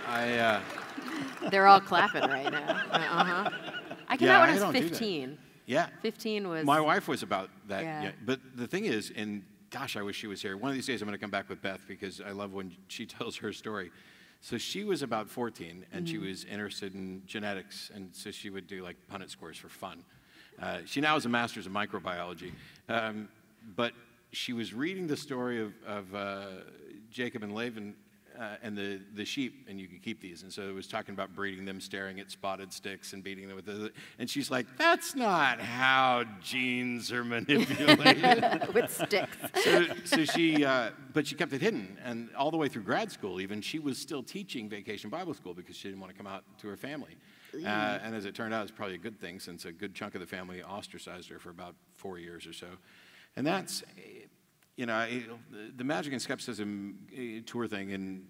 Yeah. They're all clapping right now. I came out when I was 15. Yeah. 15 was... My wife was about that. Yeah. But the thing is, and gosh, I wish she was here. One of these days I'm going to come back with Beth because I love when she tells her story. So she was about 14, and she was interested in genetics, and so she would do like Punnett scores for fun. She now has a master's in microbiology, but she was reading the story of Jacob and Laban and the sheep, and you could keep these. And so it was talking about breeding them, staring at spotted sticks and beating them with the... And she's like, that's not how genes are manipulated. with sticks. So she, but she kept it hidden. And all the way through grad school, even, she was still teaching Vacation Bible School because she didn't want to come out to her family. And as it turned out, it's probably a good thing since a good chunk of the family ostracized her for about 4 years or so. And that's... You know, the Magic and Skepticism tour thing, and,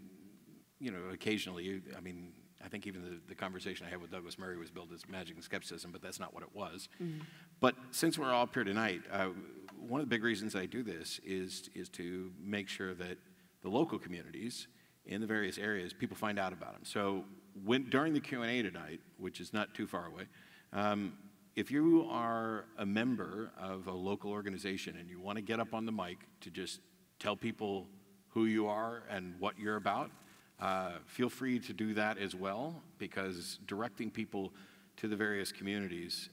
you know, occasionally, I mean, I think even the conversation I had with Douglas Murray was billed as Magic and Skepticism, but that's not what it was. But since we're all up here tonight, one of the big reasons I do this is to make sure that the local communities in the various areas, people find out about them. So during the Q&A tonight, which is not too far away, if you are a member of a local organization and you want to get up on the mic to just tell people who you are and what you're about, feel free to do that as well, because directing people to the various communities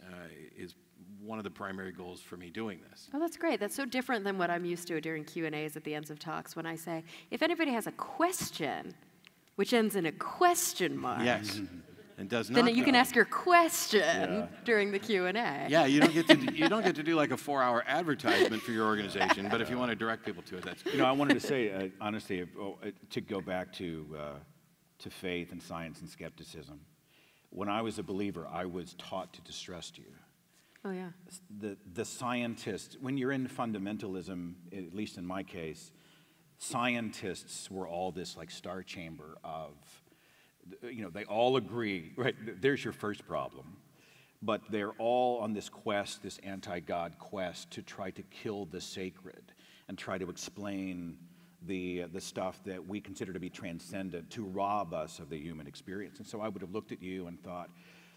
is one of the primary goals for me doing this. Oh, that's great. That's so different than what I'm used to during Q&As at the ends of talks when I say, if anybody has a question, which ends in a question mark. Yes. And does not then you can ask your question during the Q&A. Yeah, you don't get to do like a 4-hour advertisement for your organization, but if you want to direct people to it, that's good. You know, I wanted to say, honestly, to go back to faith and science and skepticism. When I was a believer, I was taught to distrust you. Oh, yeah. The scientists, when you're in fundamentalism, at least in my case, scientists were all this like star chamber of, you know, they all agree, right? There's your first problem. But they're all on this quest, this anti-God quest, to try to kill the sacred and try to explain the stuff that we consider to be transcendent, to rob us of the human experience. And so I would have looked at you and thought,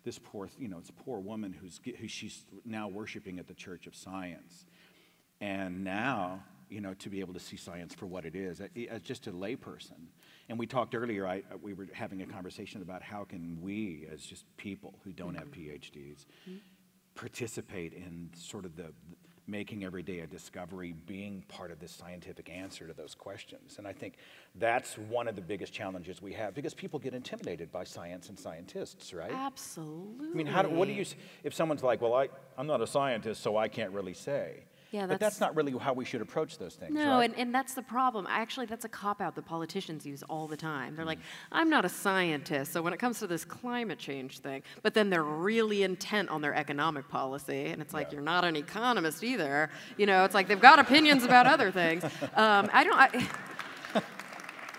this poor, you know, this poor woman who she's now worshiping at the Church of Science. And now, you know, to be able to see science for what it is, as just a layperson. And we talked earlier, we were having a conversation about how can we, as just people who don't have PhDs, participate in sort of the making every day a discovery, being part of this scientific answer to those questions. And I think that's one of the biggest challenges we have, because people get intimidated by science and scientists, right? Absolutely. I mean, what do you, if someone's like, well, I'm not a scientist, so I can't really say. Yeah, but that's not really how we should approach those things, no, right? and that's the problem. Actually, that's a cop-out that politicians use all the time. They're like, I'm not a scientist, so when it comes to this climate change thing, but then they're really intent on their economic policy, and it's like, you're not an economist either. You know, it's like they've got opinions about other things.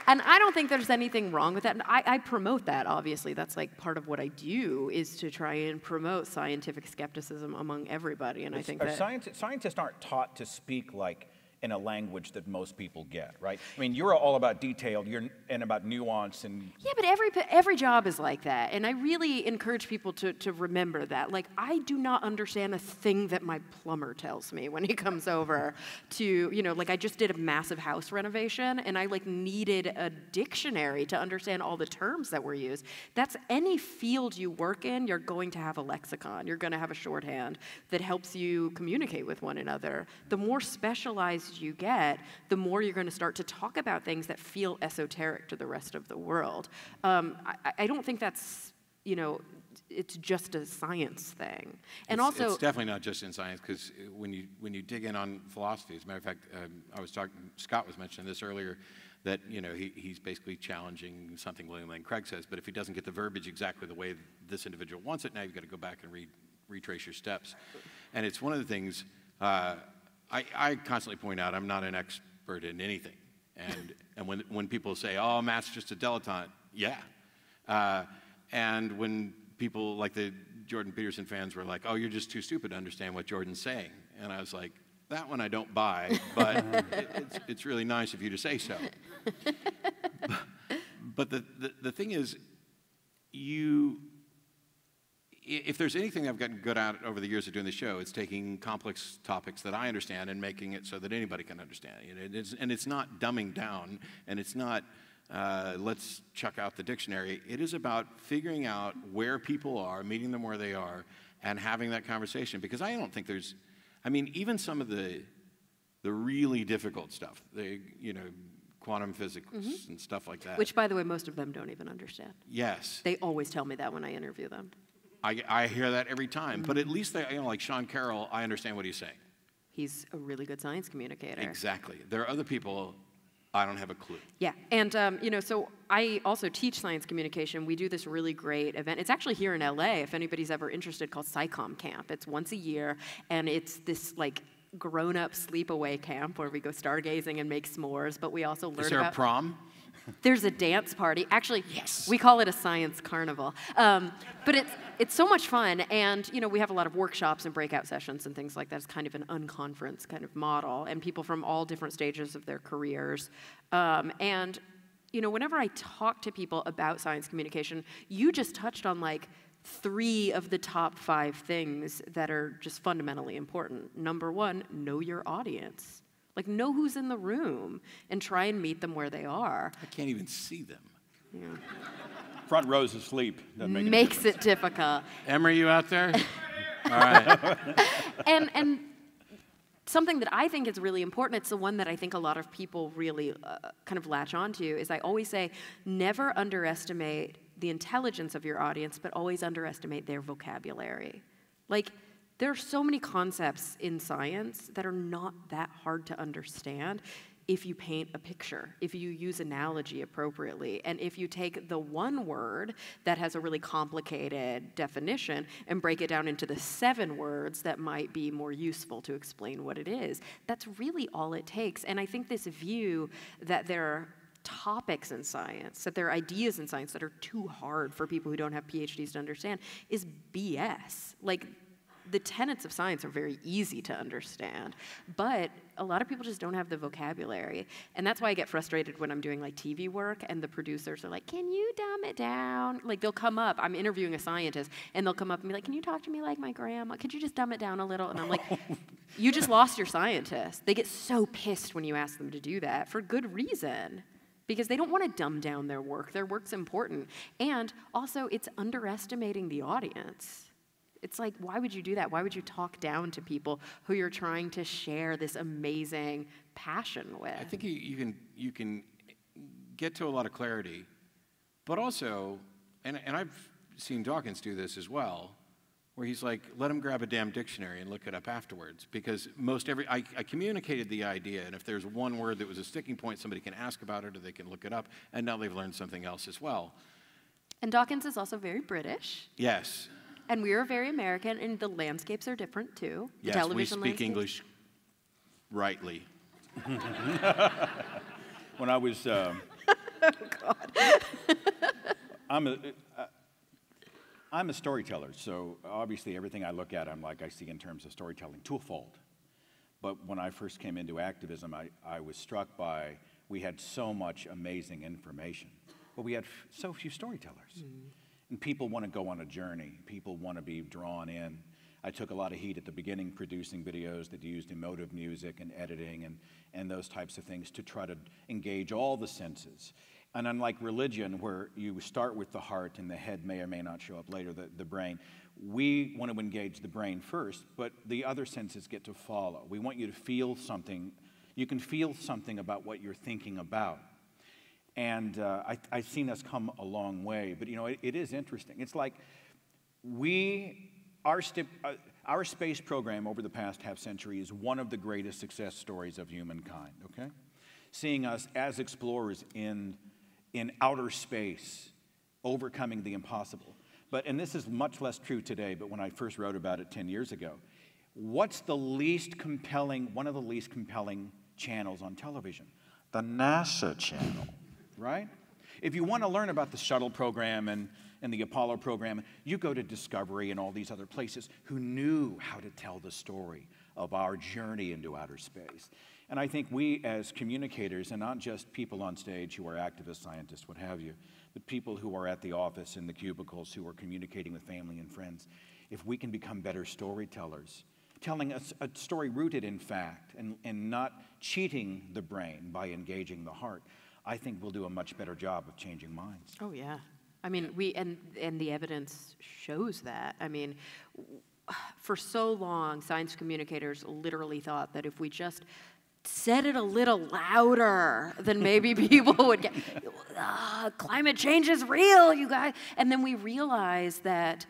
And I don't think there's anything wrong with that. And I promote that, obviously. That's like part of what I do, is to try and promote scientific skepticism among everybody. And I think that scientists aren't taught to speak like in a language that most people get, right? I mean, you're all about detail, and about nuance, and yeah, but every job is like that, and I really encourage people to remember that. Like, I do not understand a thing that my plumber tells me when he comes over to, you know, like I just did a massive house renovation, and I like needed a dictionary to understand all the terms that were used. That's any field you work in, you're going to have a lexicon. You're going to have a shorthand that helps you communicate with one another. The more specialized you get, the more you're going to start to talk about things that feel esoteric to the rest of the world. I don't think that's it's just a science thing. And it's also, it's definitely not just in science, because when you dig in on philosophy, as a matter of fact, Scott was mentioning this earlier, that he's basically challenging something William Lane Craig says, but if he doesn't get the verbiage exactly the way this individual wants it, now you've got to go back and retrace your steps. And it's one of the things I constantly point out. I'm not an expert in anything, and when people say, "Oh, Matt's just a dilettante," yeah, and when people like the Jordan Peterson fans were like, "Oh, you're just too stupid to understand what Jordan's saying," and I was like, that one I don't buy, but it's really nice of you to say so. But the thing is, if there's anything I've gotten good at over the years of doing the show, it's taking complex topics that I understand and making it so that anybody can understand. And it's not dumbing down, and it's not let's chuck out the dictionary. It is about figuring out where people are, meeting them where they are, and having that conversation. Because I don't think there's, even some of the really difficult stuff, quantum physics and stuff like that. Which, by the way, most of them don't even understand. Yes. They always tell me that when I interview them. I hear that every time. But at least they, like Sean Carroll, I understand what he's saying. He's a really good science communicator. Exactly. There are other people, I don't have a clue. Yeah, and so I also teach science communication. We do this really great event. It's actually here in LA, if anybody's ever interested, called SciComm Camp. It's once a year, and it's this grown-up sleepaway camp where we go stargazing and make s'mores, but we also learn about... Is there a prom? There's a dance party. Actually, yes. We call it a science carnival. But it's so much fun, and we have a lot of workshops and breakout sessions and things like that. It's kind of an unconference kind of model, and people from all different stages of their careers. And whenever I talk to people about science communication, you just touched on 3 of the top 5 things that are just fundamentally important. Number 1, know your audience. Know who's in the room and try and meet them where they are. I can't even see them. Yeah. Front rows asleep. Makes it difficult. Emery, you out there? All right. And something that I think is really important, it's the one that I think a lot of people really kind of latch onto, is I always say, never underestimate the intelligence of your audience, but always underestimate their vocabulary. There are so many concepts in science that are not that hard to understand if you paint a picture, if you use analogy appropriately, and if you take the one word that has a really complicated definition and break it down into the 7 words that might be more useful to explain what it is. That's really all it takes. And I think this view that there are topics in science, that there are ideas in science that are too hard for people who don't have PhDs to understand is BS. The tenets of science are very easy to understand, but a lot of people just don't have the vocabulary. And that's why I get frustrated when I'm doing TV work and the producers are like, can you dumb it down? They'll come up, I'm interviewing a scientist, and they'll come up and be like, can you talk to me like my grandma? Could you just dumb it down a little? And I'm like, you just lost your scientist. They get so pissed when you ask them to do that for good reason. Because they don't want to dumb down their work. Their work's important. And also, it's underestimating the audience. It's why would you do that? Why would you talk down to people who you're trying to share this amazing passion with? I think you can get to a lot of clarity, but also, and I've seen Dawkins do this as well, where he's like, let him grab a damn dictionary and look it up afterwards, because I communicated the idea, and if there's one word that was a sticking point, somebody can ask about it or they can look it up, and now they've learned something else as well. And Dawkins is also very British. Yes. And we are very American, and the landscapes are different, too. The yes, television we speak landscapes. English rightly. When I was... oh, God. I'm a storyteller, so obviously everything I look at, I see in terms of storytelling, twofold. But when I first came into activism, I was struck by, we had so much amazing information, but we had so few storytellers. And people want to go on a journey. People want to be drawn in. I took a lot of heat at the beginning producing videos that used emotive music and editing and those types of things to try to engage all the senses. And unlike religion, where you start with the heart and the head may or may not show up later, the brain, we want to engage the brain first, but the other senses get to follow. We want you to feel something. You can feel something about what you're thinking about. And I've seen us come a long way. But, you know, it is interesting. It's like our space program over the past half century is one of the greatest success stories of humankind, okay? Seeing us as explorers in outer space, overcoming the impossible. And this is much less true today, but when I first wrote about it 10 years ago, what's the least compelling, one of the least compelling channels on television? The NASA channel, right? If you want to learn about the shuttle program and the Apollo program, you go to Discovery and all these other places who knew how to tell the story of our journey into outer space. And I think we as communicators, and not just people on stage who are activists, scientists, what have you, but people who are at the office in the cubicles who are communicating with family and friends, if we can become better storytellers, telling us a story rooted in fact and not cheating the brain by engaging the heart, I think we'll do a much better job of changing minds. Oh, yeah. I mean, and the evidence shows that. I mean, for so long, science communicators literally thought that if we just said it a little louder, then maybe people would get, climate change is real, you guys. And then we realized that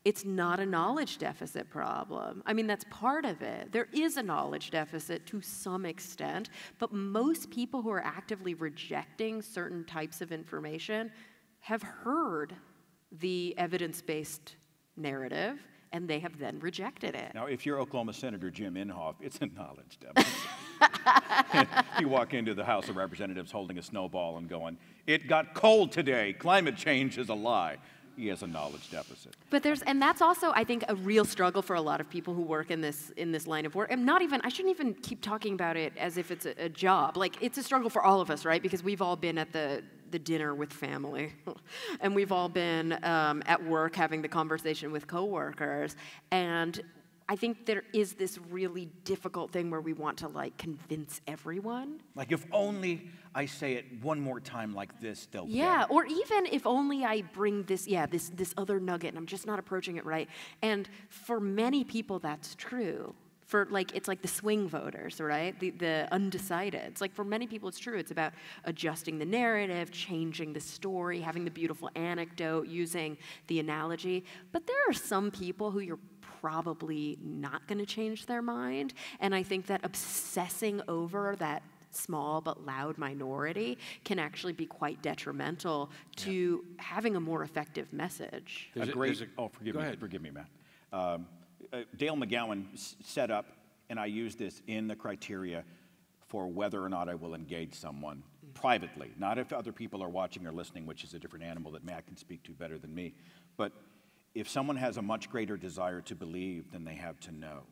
it's not a knowledge deficit problem. I mean, that's part of it. There is a knowledge deficit to some extent, but most people who are actively rejecting certain types of information have heard the evidence-based narrative, and they have then rejected it. Now, if you're Oklahoma Senator Jim Inhofe, it's a knowledge deficit. You walk into the House of Representatives holding a snowball and going, "It got cold today. Climate change is a lie." He has a knowledge deficit. But and that's also, I think, a real struggle for a lot of people who work in this line of work. And I shouldn't even keep talking about it as if it's a job. Like, it's a struggle for all of us, right? Because we've all been at the dinner with family, and we've all been at work having the conversation with coworkers, and I think there is this really difficult thing where we want to, like, convince everyone. Like, if only I say it one more time like this, they'll get Yeah, it. or even if only I bring this other nugget and I'm just not approaching it right. And for many people, that's true. It's like the swing voters, right? The undecided. It's like, for many people, it's true. It's about adjusting the narrative, changing the story, having the beautiful anecdote, using the analogy. But there are some people who you're probably not going to change their mind. And I think that obsessing over that small but loud minority can actually be quite detrimental to having a more effective message. Forgive me, Matt. Dale McGowan set up, and I use this in the criteria for whether or not I will engage someone privately, not if other people are watching or listening, which is a different animal that Matt can speak to better than me, but if someone has a much greater desire to believe than they have to know,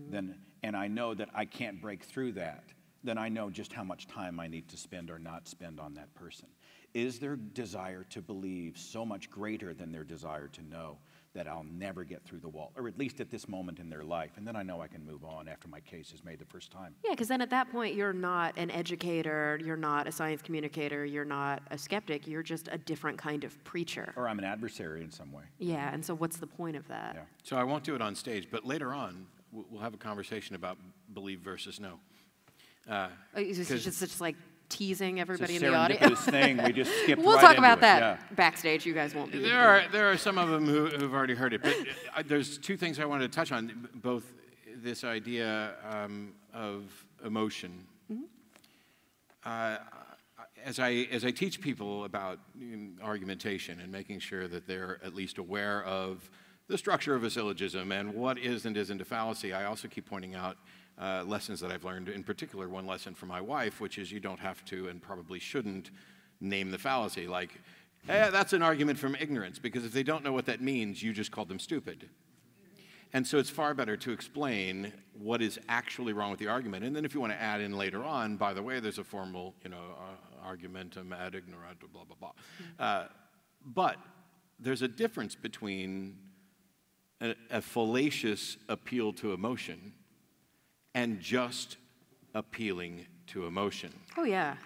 then, and I know that I can't break through that, then I know just how much time I need to spend or not spend on that person. Is their desire to believe so much greater than their desire to know that I'll never get through the wall, or at least at this moment in their life, and then I know I can move on after my case is made the first time. Yeah, because then at that point, you're not an educator, you're not a science communicator, you're not a skeptic, you're just a different kind of preacher. Or I'm an adversary in some way. Yeah, and so what's the point of that? Yeah. So I won't do it on stage, but later on, we'll have a conversation about believe versus no. Is this just like teasing everybody it's in the audience? It's a serendipitous thing. We just skipped We'll right talk into about it. that backstage. You guys won't be. There are some of them who've already heard it, but there's two things I wanted to touch on. Both this idea of emotion. As I teach people about argumentation and making sure that they're at least aware of the structure of a syllogism and what is and isn't a fallacy, I also keep pointing out lessons that I've learned, in particular one lesson from my wife, which is you don't have to and probably shouldn't name the fallacy. Like, that's an argument from ignorance, because if they don't know what that means, you just called them stupid. And so it's far better to explain what is actually wrong with the argument. And then if you want to add in later on, by the way, there's a formal, argumentum ad ignorantum, blah, blah, blah. But there's a difference between a fallacious appeal to emotion and just appealing to emotion. Oh, yeah.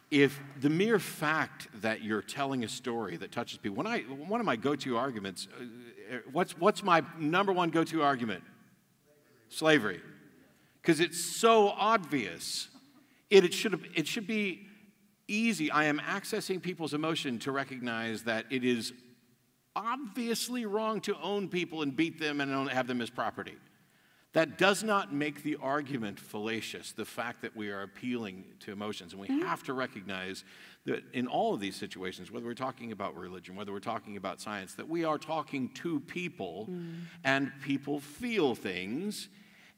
If the mere fact that you're telling a story that touches people, one of my go-to arguments, what's my number one go-to argument? Slavery. Because it's so obvious. It should be easy. I am accessing people's emotion to recognize that it is obviously wrong to own people and beat them and have them as property. That does not make the argument fallacious, the fact that we are appealing to emotions. And we have to recognize that in all of these situations, whether we're talking about religion, whether we're talking about science, that we are talking to people, and people feel things.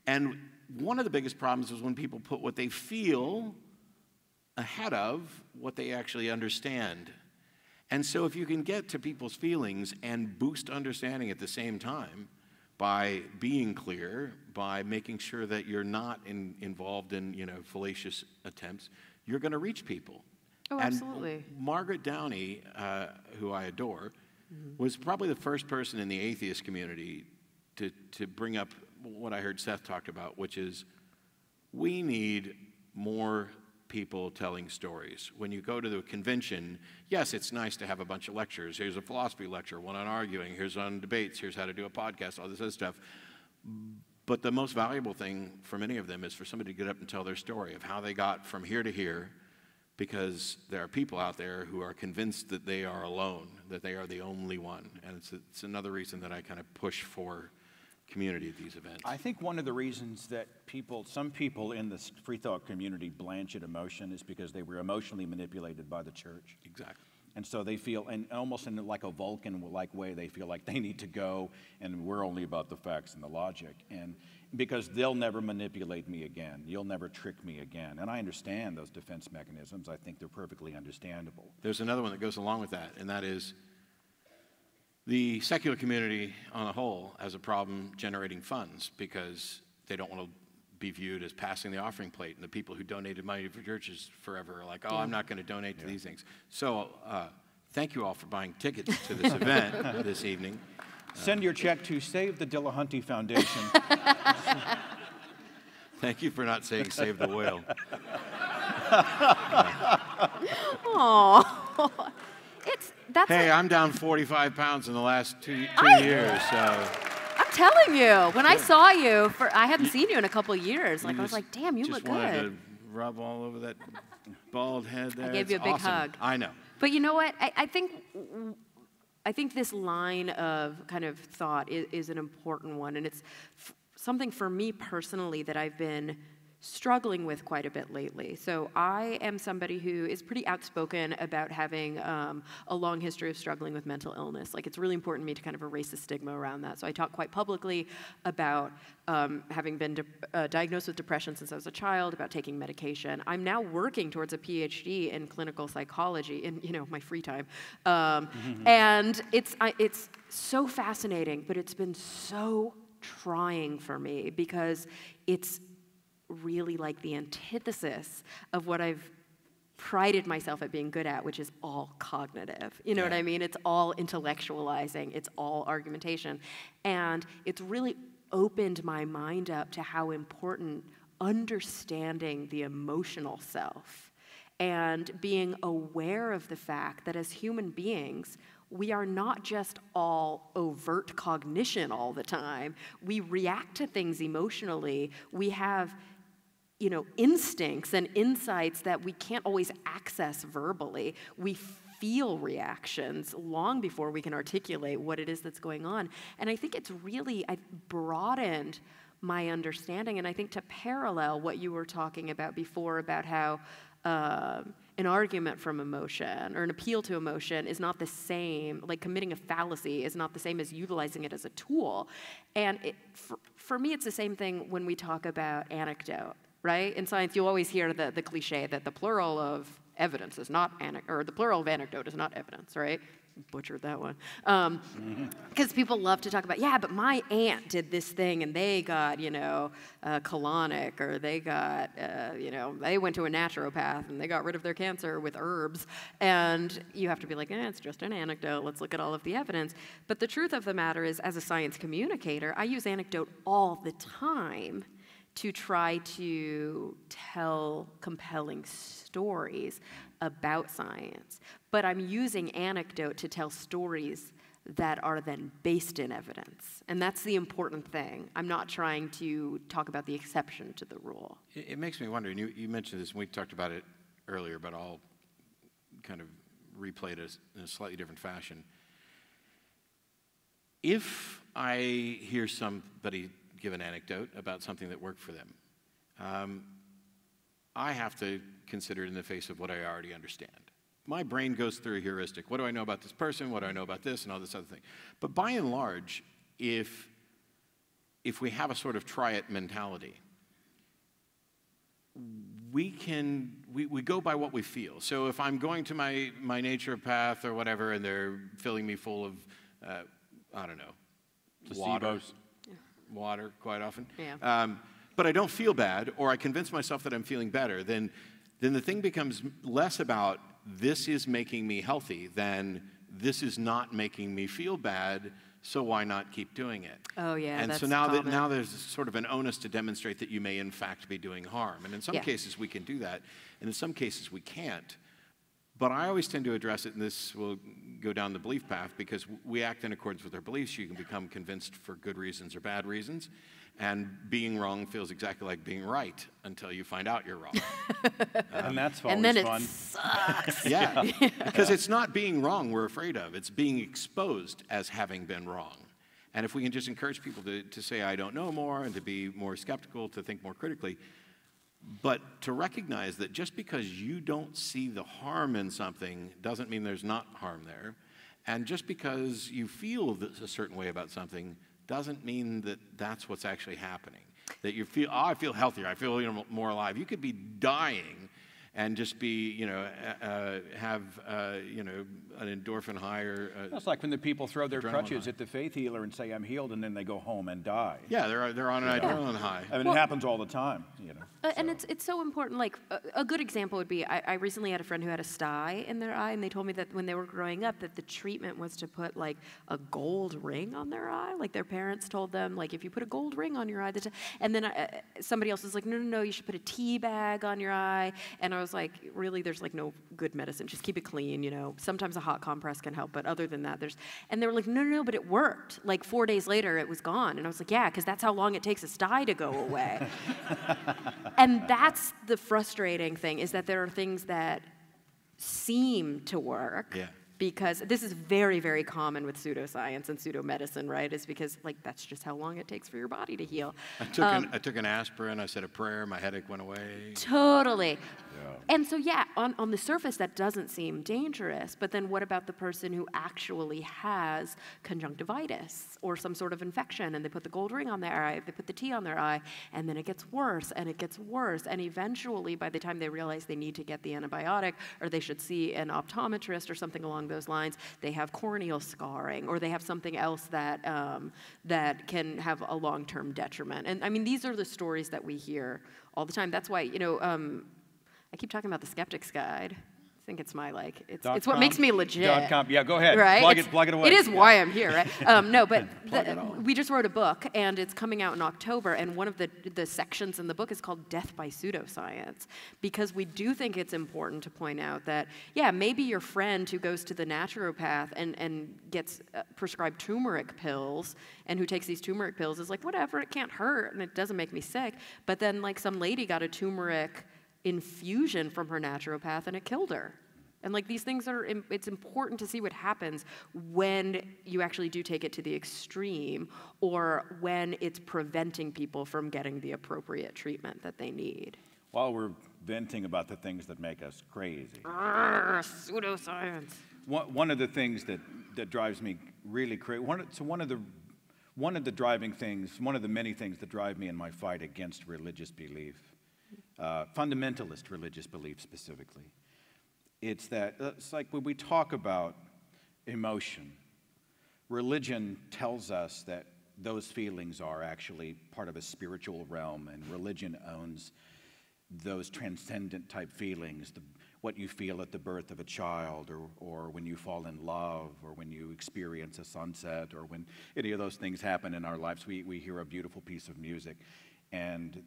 And one of the biggest problems is when people put what they feel ahead of what they actually understand. And so if you can get to people's feelings and boost understanding at the same time, by being clear, by making sure that you're not involved in, fallacious attempts, you're going to reach people. Oh, absolutely. And Margaret Downey, who I adore, was probably the first person in the atheist community to bring up what I heard Seth talk about, which is we need more people telling stories. When you go to the convention, yes, it's nice to have a bunch of lectures. Here's a philosophy lecture, one on arguing, here's on debates, here's how to do a podcast, all this other stuff. But the most valuable thing for many of them is for somebody to get up and tell their story of how they got from here to here, because there are people out there who are convinced that they are alone, that they are the only one. And it's another reason that I kind of push for community at these events. I think one of the reasons that some people in the free thought community blanch at emotion is because they were emotionally manipulated by the church. Exactly. And so they feel, and almost in like a Vulcan-like way, they feel like they need to go, and we're only about the facts and the logic. And because they'll never manipulate me again. You'll never trick me again. And I understand those defense mechanisms. I think they're perfectly understandable. There's another one that goes along with that, and that is the secular community on a whole has a problem generating funds because they don't want to be viewed as passing the offering plate. And the people who donated money for churches forever are like, oh, I'm not going to donate to these things. So thank you all for buying tickets to this event this evening. Send your check to Save the Dillahunty Foundation. Thank you for not saying save the whale. Aww. Hey, I'm down 45 pounds in the last two years. So. I'm telling you, when I saw you, I hadn't seen you in a couple of years. Like I was like, damn, you look good. Just wanted to rub all over that bald head there. I gave you a big hug. I know. But you know what? I think this line of kind of thought is an important one, and it's something for me personally that I've been struggling with quite a bit lately. So I am somebody who is pretty outspoken about having a long history of struggling with mental illness. Like, it's really important to me to kind of erase the stigma around that. So I talk quite publicly about having been diagnosed with depression since I was a child, about taking medication. I'm now working towards a PhD in clinical psychology in my free time, and it's so fascinating, but it's been so trying for me because it's really like the antithesis of what I've prided myself at being good at, which is all cognitive. You know what I mean? It's all intellectualizing. It's all argumentation. And it's really opened my mind up to how important understanding the emotional self and being aware of the fact that as human beings, we are not just all overt cognition all the time. We react to things emotionally. We have instincts and insights that we can't always access verbally. We feel reactions long before we can articulate what it is that's going on. And I think it's really, I've broadened my understanding. And I think to parallel what you were talking about before about how an argument from emotion or an appeal to emotion is not the same, like committing a fallacy is not the same as utilizing it as a tool. And for me, it's the same thing when we talk about anecdote. Right? In science, you always hear the cliche that the plural of evidence is not or the plural of anecdote is not evidence, right? Butchered that one. Because people love to talk about, yeah, but my aunt did this thing and they got, colonic, or they got, they went to a naturopath and they got rid of their cancer with herbs. And you have to be like, it's just an anecdote. Let's look at all of the evidence. But the truth of the matter is, as a science communicator, I use anecdote all the time to try to tell compelling stories about science. But I'm using anecdote to tell stories that are then based in evidence. And that's the important thing. I'm not trying to talk about the exception to the rule. It makes me wonder, and you mentioned this, and we talked about it earlier, but I'll kind of replay it in a slightly different fashion. If I hear somebody give an anecdote about something that worked for them, I have to consider it in the face of what I already understand. My brain goes through a heuristic. What do I know about this person? What do I know about this? And all this other thing. But by and large, if we have a sort of try-it mentality, we go by what we feel. So if I'm going to my naturopath or whatever, and they're filling me full of, I don't know, water quite often. Yeah. But I don't feel bad, or I convince myself that I'm feeling better, then the thing becomes less about this is making me healthy than this is not making me feel bad, so why not keep doing it? Oh, yeah, and that's so now common. now there's sort of an onus to demonstrate that you may in fact be doing harm. And in some cases we can do that, and in some cases we can't. But I always tend to address it, and this will go down the belief path, because we act in accordance with our beliefs. You can become convinced for good reasons or bad reasons, and being wrong feels exactly like being right until you find out you're wrong. And that's And always then it fun. sucks. Yeah, because it's not being wrong we're afraid of. It's being exposed as having been wrong. And if we can just encourage people to say, I don't know more, and to be more skeptical, to think more critically, but to recognize that just because you don't see the harm in something doesn't mean there's not harm there. And just because you feel a certain way about something doesn't mean that that's what's actually happening. That you feel, oh, I feel healthier, I feel more alive. You could be dying and just be, have, an endorphin high or... It's like when the people throw their crutches high. at the faith healer and say, I'm healed, and then they go home and die. Yeah, they're on an adrenaline high. I mean, it happens all the time, And it's so important. Like a good example would be I recently had a friend who had a sty in their eye, and they told me that when they were growing up, that the treatment was to put like a gold ring on their eye. Like their parents told them, like if you put a gold ring on your eye, and then somebody else was like, no, you should put a tea bag on your eye. And I was like, really, there's like no good medicine. Just keep it clean. Sometimes a hot compress can help, but other than that, and they were like, no, but it worked. Like 4 days later, it was gone. And I was like, yeah, because that's how long it takes a sty to go away. And that's the frustrating thing, is that there are things that seem to work. Yeah. Because this is very, very common with pseudoscience and pseudomedicine, right? Is because like that's just how long it takes for your body to heal. I took an aspirin, I said a prayer, my headache went away. Totally. And so, on the surface, that doesn't seem dangerous. But then what about the person who actually has conjunctivitis or some sort of infection, and they put the gold ring on their eye, they put the tea on their eye, and then it gets worse, and it gets worse. And eventually, by the time they realize they need to get the antibiotic, or they should see an optometrist or something along those lines, they have corneal scarring, or they have something else that can have a long-term detriment. And I mean, these are the stories that we hear all the time. That's why, I keep talking about the Skeptic's Guide. I think it's my it's what makes me legit. .com. Yeah, go ahead. Right? Plug it away. It is why I'm here, right? No, but we just wrote a book, and it's coming out in October, and one of the sections in the book is called Death by Pseudoscience, because we do think it's important to point out that, maybe your friend who goes to the naturopath and gets prescribed turmeric pills, and who takes these turmeric pills is like, whatever, it can't hurt, and it doesn't make me sick. But then, like, some lady got a turmeric infusion from her naturopath, and it killed her. And like these things it's important to see what happens when you actually do take it to the extreme, or when it's preventing people from getting the appropriate treatment that they need. While we're venting about the things that make us crazy. Pseudoscience. One of the things that drives me really crazy, one of the driving things, one of the many things that drive me in my fight against religious belief, fundamentalist religious belief specifically, it's like when we talk about emotion, religion tells us that those feelings are actually part of a spiritual realm, and religion owns those transcendent type feelings, what you feel at the birth of a child, or when you fall in love, or when you experience a sunset, or when any of those things happen in our lives. We hear a beautiful piece of music, and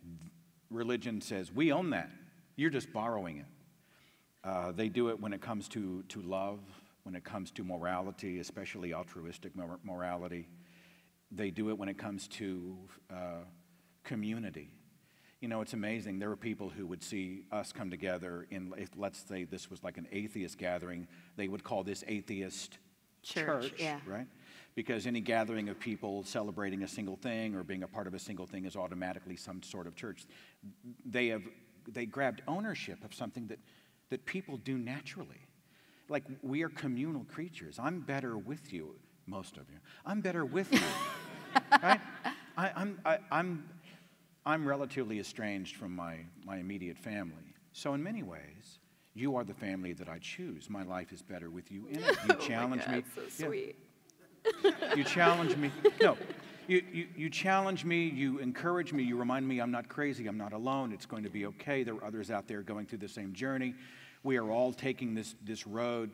religion says, we own that. You're just borrowing it. They do it when it comes to love, when it comes to morality, especially altruistic morality. They do it when it comes to community. You know, it's amazing. There were people who would see us come together in, if, let's say this was like an atheist gathering, they would call this atheist church, yeah. right? Because any gathering of people celebrating a single thing or being a part of a single thing is automatically some sort of church. They grabbed ownership of something that people do naturally. Like, we are communal creatures. I'm better with you, most of you. I'm better with you, right? I'm relatively estranged from my immediate family. So in many ways, you are the family that I choose. My life is better with you in it. You challenge me. So sweet. You challenge me. No, you challenge me. You encourage me. You remind me I'm not crazy. I'm not alone. It's going to be okay. There are others out there going through the same journey. We are all taking this road.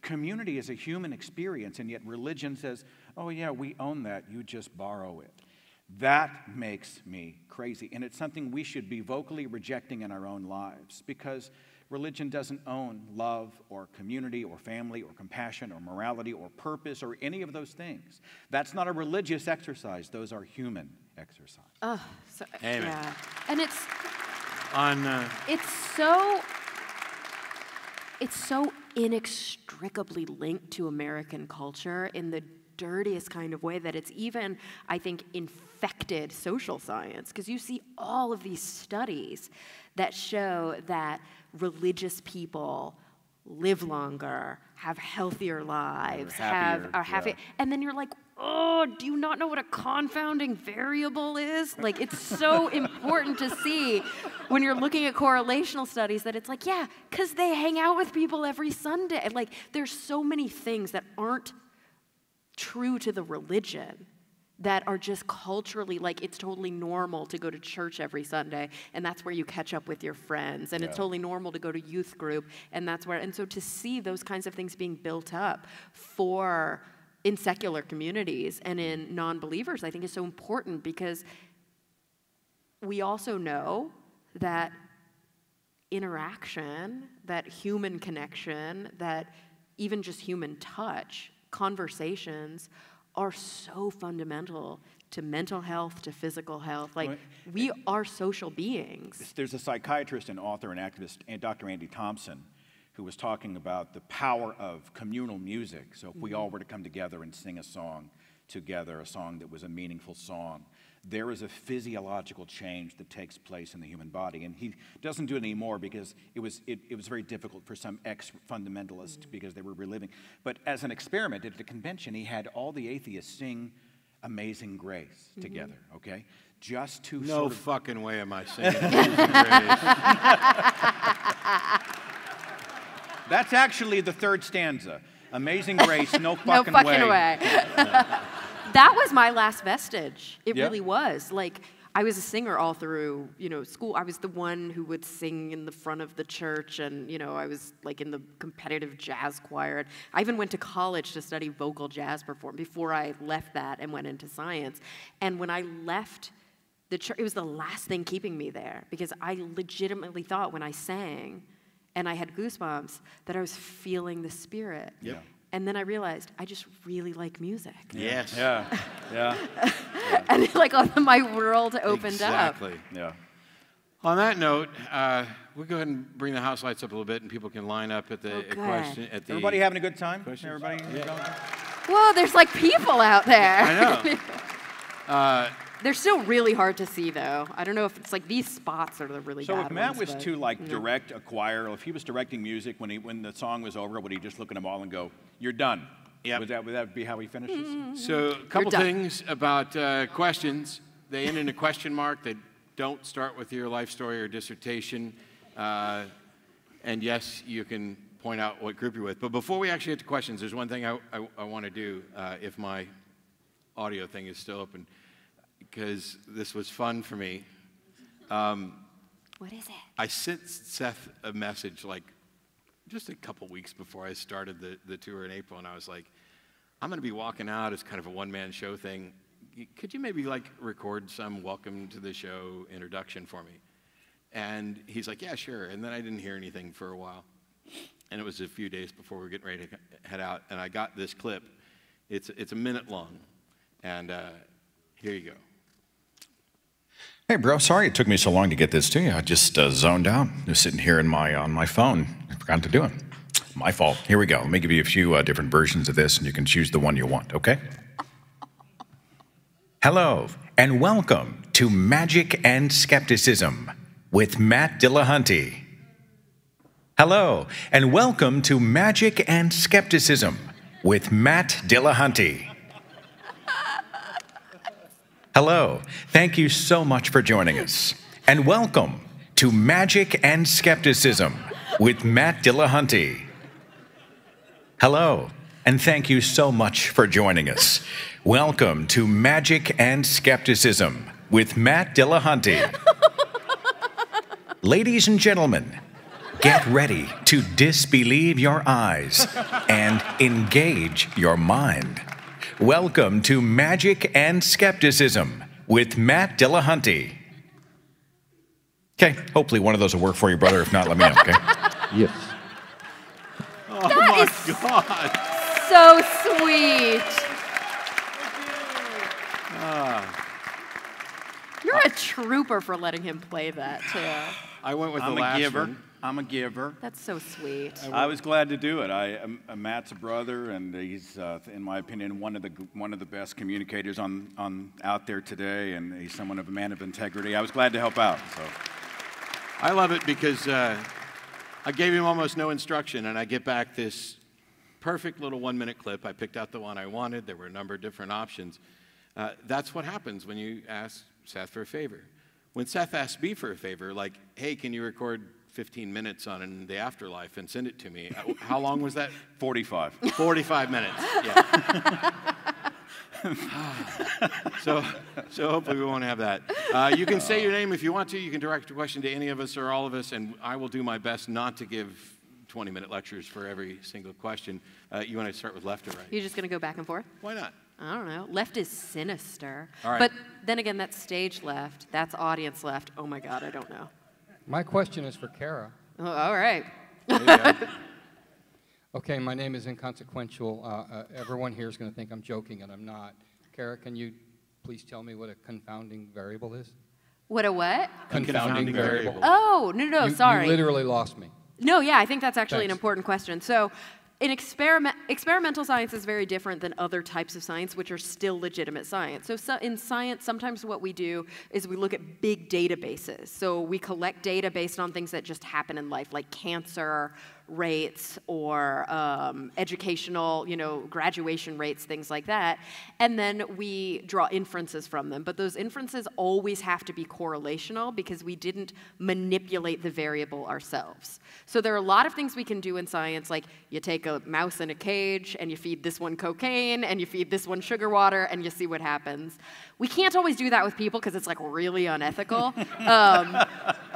Community is a human experience, and yet religion says, oh yeah, we own that. You just borrow it. That makes me crazy, and it's something we should be vocally rejecting in our own lives, because religion doesn't own love or community or family or compassion or morality or purpose or any of those things. That's not a religious exercise. Those are human exercises. Oh, so, Amen. yeah. And it's so inextricably linked to American culture in the dirtiest kind of way that it's even, I think, infected social science, because you see all of these studies that show that religious people live longer, have healthier lives, are happier. And then you're like, oh, do you not know what a confounding variable is? Like, it's so important to see when you're looking at correlational studies that it's like, yeah, because they hang out with people every Sunday. Like, there's so many things that aren't true to the religion that are just culturally, like, it's totally normal to go to church every Sunday, and that's where you catch up with your friends, and it's totally normal to go to youth group, and that's where, and so to see those kinds of things being built up in secular communities and in non-believers, I think is so important, because we also know that interaction, that human connection, that even just human touch, conversations are so fundamental to mental health, to physical health. Like, we are social beings. There's a psychiatrist and author and activist, Dr. Andy Thompson, who was talking about the power of communal music. So if we all were to come together and sing a song together, a song that was a meaningful song, there is a physiological change that takes place in the human body. And he doesn't do it anymore because it was very difficult for some ex-fundamentalists because they were reliving. But as an experiment at the convention, he had all the atheists sing Amazing Grace together, okay? Just to No fucking way am I singing Amazing Grace. That's actually the third stanza. Amazing Grace, no fucking no fucking way. That was my last vestige. It really was. Like, I was a singer all through, school. I was the one who would sing in the front of the church, and, I was, like, in the competitive jazz choir. I even went to college to study vocal jazz performance before I left that and went into science. And when I left the church, it was the last thing keeping me there, because I legitimately thought when I sang and I had goosebumps that I was feeling the Spirit. Yep. And then I realized I just really like music. Yes. Yeah. And like my world opened up. Exactly. Yeah. On that note, we'll go ahead and bring the house lights up a little bit, and people can line up at the question. At the Everybody having a good time? questions. Everybody? Yeah. Whoa, there's like people out there. I know. They're still really hard to see, though. I don't know if it's like these spots are the really bad So if Matt ones, was to direct a choir, or if he was directing music when the song was over, would he just look at them all and go, "You're done"? Yep. Would that be how he finishes? So a couple things about questions. They end in a question mark. They don't start with your life story or dissertation. And yes, you can point out what group you're with. But before we actually get to questions, there's one thing I want to do, if my audio thing is still open, because this was fun for me. What is it? I sent Seth a message like just a couple weeks before I started the tour in April, and I was like, I'm going to be walking out as kind of a one-man show thing. Could you maybe like record some welcome to the show introduction for me? And he's like, yeah, sure. And then I didn't hear anything for a while. And it was a few days before we were getting ready to head out, and I got this clip. It's a minute long, and here you go. Hey, bro, sorry it took me so long to get this to you. I just zoned out. Just sitting here on my phone. I forgot to do it. My fault. Here we go. Let me give you a few different versions of this, and you can choose the one you want, okay? Hello, and welcome to Magic and Skepticism with Matt Dillahunty. Hello, and welcome to Magic and Skepticism with Matt Dillahunty. Hello, thank you so much for joining us. And welcome to Magic and Skepticism with Matt Dillahunty. Hello, and thank you so much for joining us. Welcome to Magic and Skepticism with Matt Dillahunty. Ladies and gentlemen, get ready to disbelieve your eyes and engage your mind. Welcome to Magic and Skepticism with Matt Dillahunty. Okay, hopefully one of those will work for you, brother. If not, let me know, okay? Yes. Oh my God. So sweet. You're a trooper for letting him play that, too. I went with the I'm last a giver. one. I'm a giver. That's so sweet. I was glad to do it. Matt's a brother, and he's, in my opinion, one of the best communicators out there today, and he's someone of a man of integrity. I was glad to help out. So. I love it because I gave him almost no instruction, and I get back this perfect little 1-minute clip. I picked out the one I wanted. There were a number of different options. That's what happens when you ask Seth for a favor. When Seth asked me for a favor, like, hey, can you record 15 minutes on the afterlife and send it to me? How long was that? 45. 45 minutes, yeah. So hopefully we won't have that. You can say your name if you want to. You can direct your question to any of us or all of us, and I will do my best not to give 20-minute lectures for every single question. You want to start with left or right? You're just going to go back and forth? Why not? I don't know. Left is sinister. All right. But then again, that's stage left. That's audience left. Oh, my God, I don't know. My question is for Cara. Oh, all right. There you go. Okay, my name is inconsequential. Everyone here is going to think I'm joking, and I'm not. Cara, can you please tell me what a confounding variable is? What a what? Confounding variable. Oh, no, sorry. You literally lost me. No, yeah, I think that's actually an Thanks. important question. So experimental science is very different than other types of science, which are still legitimate science. So in science, sometimes what we do is we look at big databases. So we collect data based on things that just happen in life, like cancer rates or educational, graduation rates, things like that. And then we draw inferences from them. But those inferences always have to be correlational because we didn't manipulate the variable ourselves. So there are a lot of things we can do in science, like you take a mouse in a cage and you feed this one cocaine and you feed this one sugar water and you see what happens. We can't always do that with people because it's like really unethical.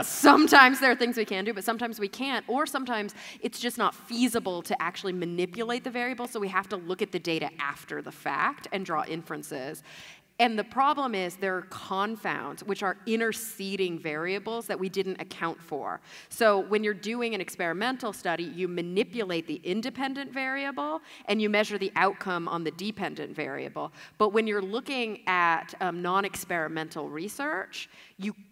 Sometimes there are things we can do, but sometimes we can't. Or sometimes it's just not feasible to actually manipulate the variable, so we have to look at the data after the fact and draw inferences. And the problem is there are confounds, which are interceding variables that we didn't account for. So when you're doing an experimental study, you manipulate the independent variable, and you measure the outcome on the dependent variable. But when you're looking at non-experimental research,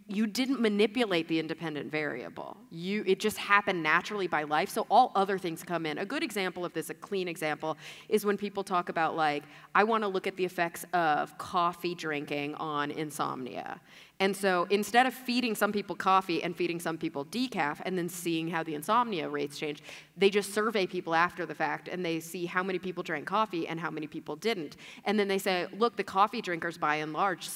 you didn't manipulate the independent variable. It just happened naturally by life, so all other things come in. A good example of this, a clean example, is when people talk about, like, I want to look at the effects of coffee drinking on insomnia. And so instead of feeding some people coffee and feeding some people decaf and then seeing how the insomnia rates change, they just survey people after the fact and they see how many people drank coffee and how many people didn't. And then they say, look, the coffee drinkers by and large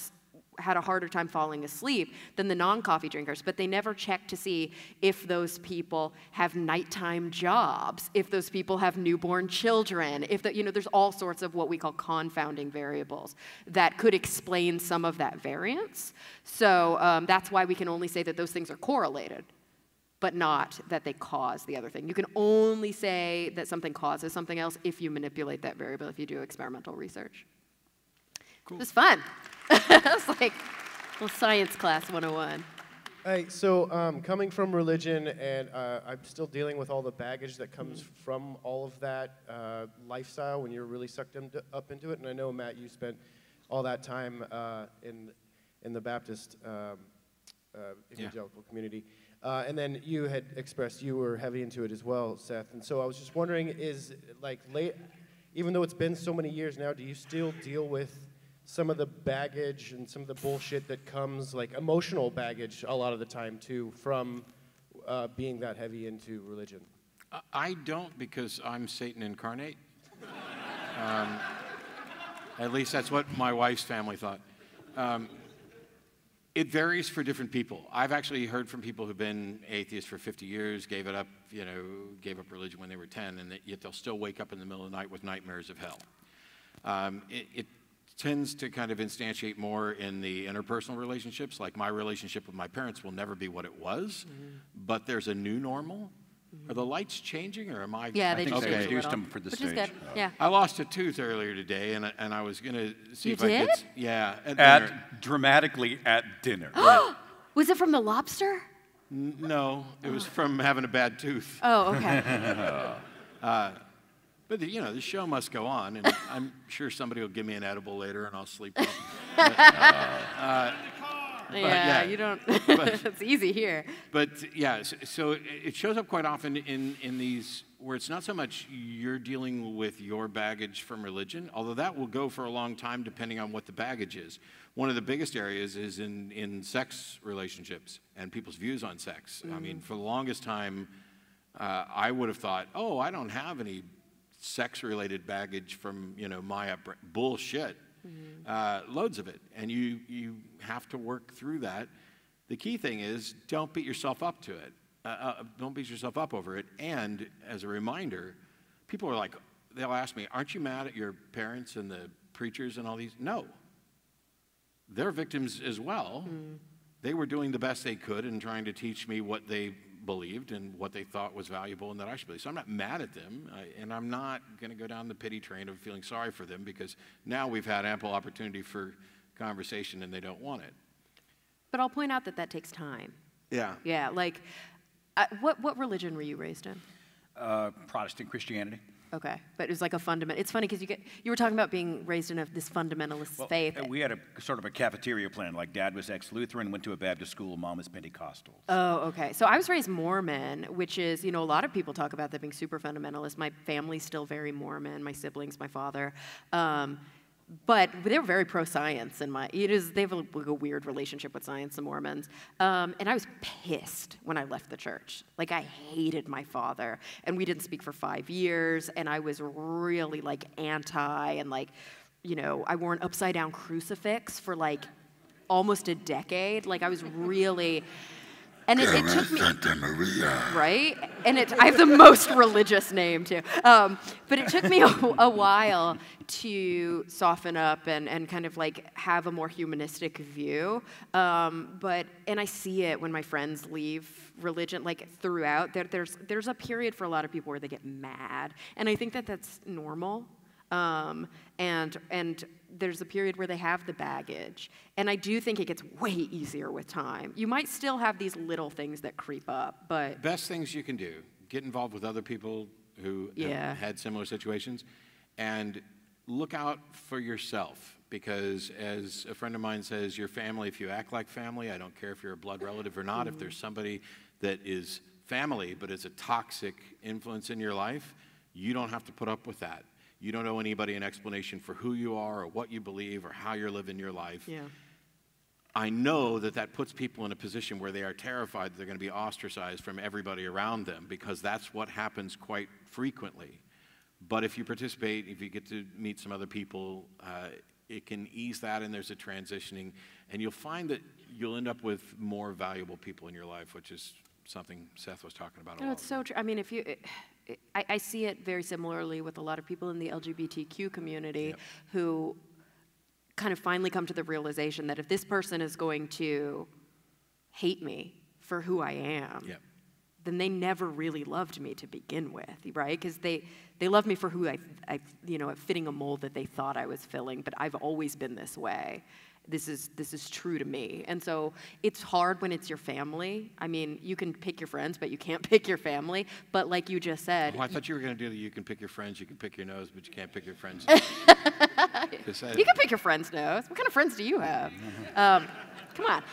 had a harder time falling asleep than the non-coffee drinkers, but they never check to see if those people have nighttime jobs, if those people have newborn children, if there's all sorts of what we call confounding variables that could explain some of that variance. So that's why we can only say that those things are correlated, but not that they cause the other thing. You can only say that something causes something else if you manipulate that variable, if you do experimental research. Cool. It was fun. It's like science class 101. Hey, so coming from religion, and I'm still dealing with all the baggage that comes from all of that lifestyle when you're really sucked up into it. And I know, Matt, you spent all that time in the Baptist evangelical community. And then you had expressed you were heavy into it as well, Seth. And so I was just wondering, even though it's been so many years now, do you still deal with some of the baggage and some of the bullshit that comes, like emotional baggage a lot of the time too, from being that heavy into religion? I don't, because I'm Satan incarnate. At least that's what my wife's family thought. It varies for different people. I've actually heard from people who've been atheists for 50 years, gave it up, gave up religion when they were 10, and yet they'll still wake up in the middle of the night with nightmares of hell. It tends to kind of instantiate more in the interpersonal relationships. Like my relationship with my parents will never be what it was, but there's a new normal. Are the lights changing, or am I? Yeah, they I think just they changed a reduced little. them for the Which is stage. good. Yeah. I lost a tooth earlier today, and I was going to see You if I could. did? Yeah. At dinner. Dramatically at dinner. Was it from the lobster? No, it was from having a bad tooth. Oh, okay. But the show must go on, and I'm sure somebody will give me an edible later, and I'll sleep well. Yeah, you don't. It's easy here. But yeah, so it shows up quite often in these where it's not so much you're dealing with your baggage from religion, although that will go for a long time depending on what the baggage is. One of the biggest areas is in sex relationships and people's views on sex. I mean, for the longest time, I would have thought, oh, I don't have any sex-related baggage from my upbringing. Bullshit. Loads of it, and you have to work through that. The key thing is don't beat yourself up to it. Don't beat yourself up over it. And as a reminder, people are like, they'll ask me, aren't you mad at your parents and the preachers and all these? No. They're victims as well. They were doing the best they could in trying to teach me what they believed and what they thought was valuable and that I should believe. So I'm not mad at them, and I'm not going to go down the pity train of feeling sorry for them, because now we've had ample opportunity for conversation and they don't want it. But I'll point out that takes time. Yeah. Yeah, like, what religion were you raised in? Protestant Christianity. Okay, but it was like a fundamental. It's funny because you were talking about being raised in this fundamentalist faith. We had a sort of a cafeteria plan. Like Dad was ex-Lutheran, went to a Baptist school. Mom was Pentecostal. Oh, okay. So I was raised Mormon, which is, a lot of people talk about that being super fundamentalist. My family's still very Mormon. My siblings, my father. But they were very pro-science, and they have a weird relationship with science, the Mormons. And I was pissed when I left the church. Like, I hated my father, and we didn't speak for 5 years, and I was really, anti, and, I wore an upside-down crucifix for, almost a decade. Like, I was really... And it took me, Santa Maria. Right? And I have the most religious name, too. But it took me a while to soften up and kind of have a more humanistic view. And I see it when my friends leave religion, throughout. There's a period for a lot of people where they get mad. And I think that's normal. And there's a period where they have the baggage. And I do think it gets way easier with time. You might still have these little things that creep up, but... Best things you can do, get involved with other people who have had similar situations, and look out for yourself, because as a friend of mine says, your family, if you act like family, I don't care if you're a blood relative or not, if there's somebody that is family but is a toxic influence in your life, you don't have to put up with that. You don't owe anybody an explanation for who you are or what you believe or how you're living your life. Yeah. I know that puts people in a position where they are terrified that they're going to be ostracized from everybody around them, because that's what happens quite frequently. But if you participate, if you get to meet some other people, it can ease that, and there's a transitioning. And you'll find that you'll end up with more valuable people in your life, which is something Seth was talking about a lot. No, it's so true. I mean, I see it very similarly with a lot of people in the LGBTQ community who kind of finally come to the realization that if this person is going to hate me for who I am, then they never really loved me to begin with, right? Because they love me for who I fitting a mold that they thought I was filling, but I've always been this way. this is true to me. And so it's hard when it's your family. I mean, you can pick your friends, but you can't pick your family. But like you just said. Oh, I thought you were going to do the you can pick your friends, you can pick your nose, but you can't pick your friends. You can pick your friend's nose. What kind of friends do you have? Come on.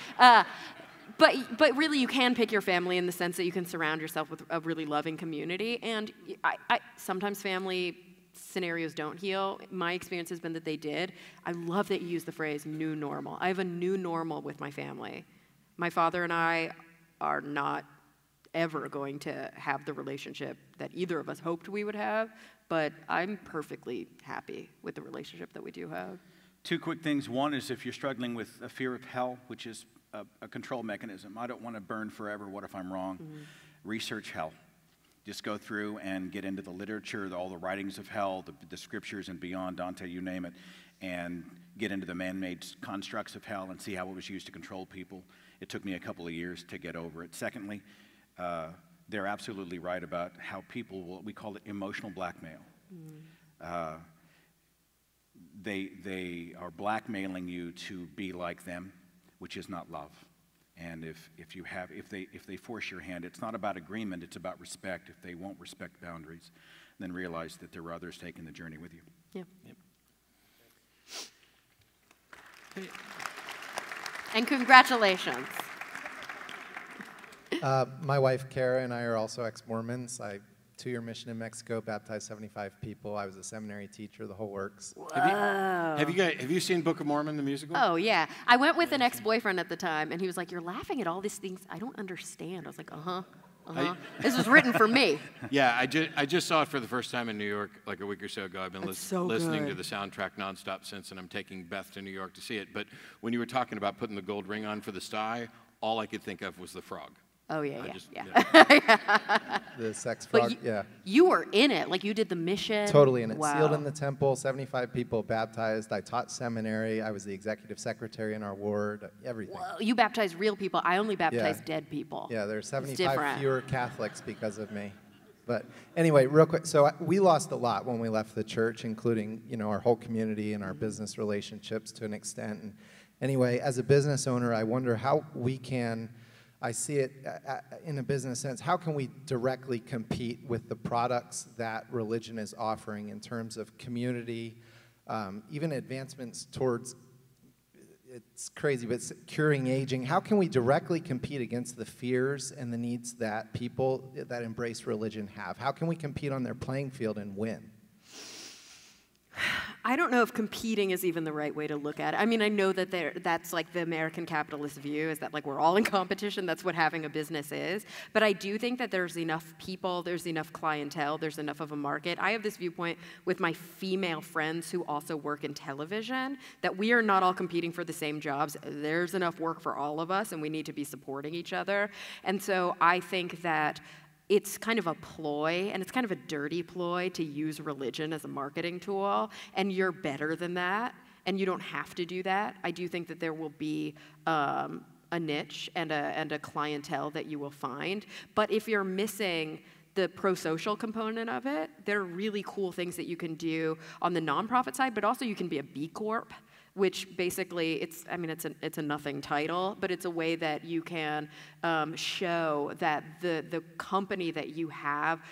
But really, you can pick your family in the sense that you can surround yourself with a really loving community. And sometimes family scenarios don't heal. My experience has been that they did. I love that you use the phrase new normal. I have a new normal with my family. My father and I are not ever going to have the relationship that either of us hoped we would have, but I'm perfectly happy with the relationship that we do have. Two quick things. One is if you're struggling with a fear of hell, which is a control mechanism. I don't want to burn forever. What if I'm wrong? Mm-hmm. Research hell. Just go through and get into the literature, all the writings of hell, the scriptures and beyond, Dante, you name it, and get into the man-made constructs of hell and see how it was used to control people. It took me a couple of years to get over it. Secondly, they're absolutely right about how people we call it emotional blackmail. Mm. They are blackmailing you to be like them, which is not love. And if they force your hand, it's not about agreement, it's about respect. If they won't respect boundaries, then realize that there are others taking the journey with you. Yeah. Yep. And congratulations. My wife, Cara, and I are also ex-Mormons. 2-year mission in Mexico, baptized 75 people. I was a seminary teacher, the whole works. Have you seen Book of Mormon, the musical? Oh, yeah. I went with an ex-boyfriend at the time, and he was like, "You're laughing at all these things I don't understand." I was like, this was written for me. Yeah, I just saw it for the first time in New York like a week or so ago. I've been listening to the soundtrack nonstop since, and I'm taking Beth to New York to see it. But when you were talking about putting the gold ring on for the sty, all I could think of was the frog. Oh, yeah. The sex frog, You were in it, like you did the mission. Totally in it. Wow. Sealed in the temple, 75 people baptized. I taught seminary. I was the executive secretary in our ward, everything. Whoa, you baptized real people. I only baptized dead people. Yeah, there are 75 fewer Catholics because of me. But anyway, real quick, so we lost a lot when we left the church, including, our whole community and our business relationships to an extent. And anyway, as a business owner, I wonder how we can, I see it in a business sense, how can we directly compete with the products that religion is offering in terms of community, even advancements towards, it's crazy, but curing aging. How can we directly compete against the fears and the needs that people that embrace religion have? How can we compete on their playing field and win? I don't know if competing is even the right way to look at it. I mean, I know that that's like the American capitalist view, is that like we're all in competition, that's what having a business is. But I do think that there's enough people, there's enough clientele, there's enough of a market. I have this viewpoint with my female friends who also work in television, that we are not all competing for the same jobs. There's enough work for all of us, and we need to be supporting each other. And so I think that it's kind of a ploy, and it's kind of a dirty ploy to use religion as a marketing tool, and you're better than that, and you don't have to do that. I do think that there will be a niche and a clientele that you will find, but if you're missing the pro-social component of it, there are really cool things that you can do on the nonprofit side, but also you can be a B Corp, which basically, it's a nothing title, but it's a way that you can show that the company that you have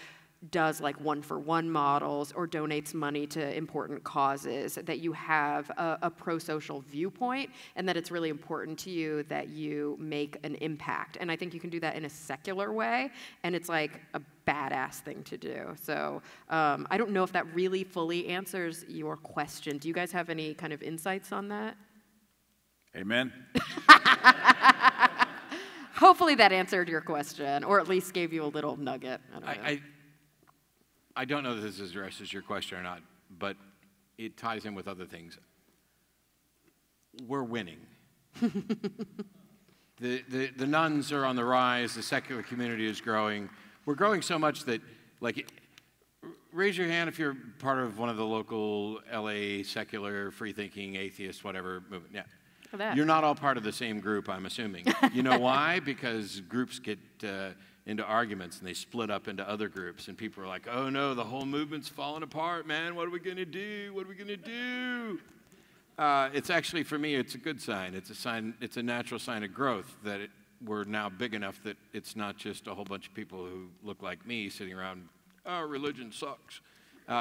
does like one-for-one models or donates money to important causes, that you have a pro-social viewpoint, and that it's really important to you that you make an impact. And I think you can do that in a secular way, and it's like a badass thing to do. So I don't know if that really fully answers your question. Do you guys have any kind of insights on that? Amen. Hopefully that answered your question, or at least gave you a little nugget. I don't know if this addresses your question or not, but it ties in with other things. We're winning. The nuns are on the rise. The secular community is growing. We're growing so much that, like, raise your hand if you're part of one of the local LA secular, free-thinking, atheist, whatever movement. Yeah. You're not all part of the same group, I'm assuming. You know why? Because groups get into arguments, and they split up into other groups, and people are like, oh no, the whole movement's falling apart, man. What are we going to do? What are we going to do? It's actually, for me, it's a good sign. It's a sign. It's a natural sign of growth that we're now big enough that it's not just a whole bunch of people who look like me sitting around, oh, religion sucks.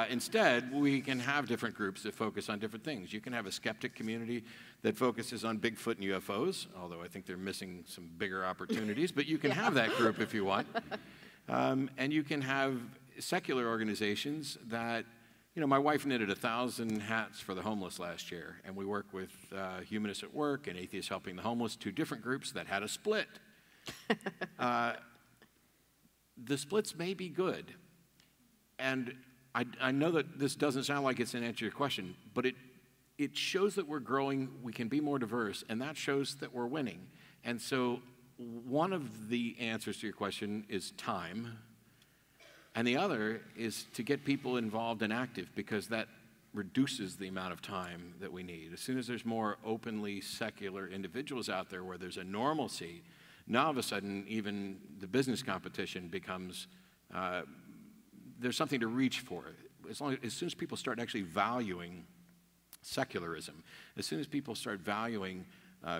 Instead, we can have different groups that focus on different things. You can have a skeptic community that focuses on Bigfoot and UFOs, although I think they're missing some bigger opportunities, but you can have that group if you want. And you can have secular organizations that, you know, my wife knitted 1,000 hats for the homeless last year, and we work with Humanists at Work and Atheists Helping the Homeless, 2 different groups that had a split. The splits may be good, and I know that this doesn't sound like it's an answer to your question, but it shows that we're growing, we can be more diverse, and that shows that we're winning. And so one of the answers to your question is time, and the other is to get people involved and active, because that reduces the amount of time that we need. As soon as there's more openly secular individuals out there where there's a normalcy, now all of a sudden even the business competition becomes, there's something to reach for. As soon as people start actually valuing secularism, as soon as people start valuing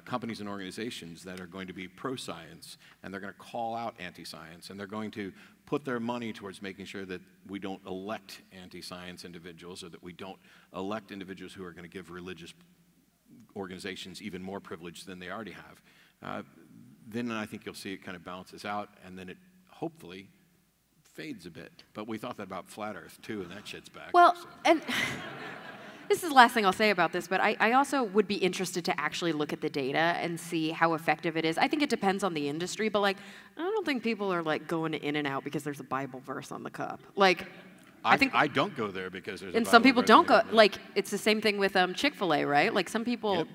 companies and organizations that are going to be pro-science, and they're going to call out anti-science, and they're going to put their money towards making sure that we don't elect anti-science individuals, or that we don't elect individuals who are going to give religious organizations even more privilege than they already have, then I think you'll see it kind of balances out, and then it hopefully fades a bit. But we thought that about flat Earth too, and that shit's back. Well, so. and this is the last thing I'll say about this, but I also would be interested to actually look at the data and see how effective it is. I think it depends on the industry, but like, I don't think people are like going in and out because there's a Bible verse on the cup. Like, I think I don't go there because there's. And some people don't go. Like, it's the same thing with Chick-fil-A, right? Like, some people. Yep.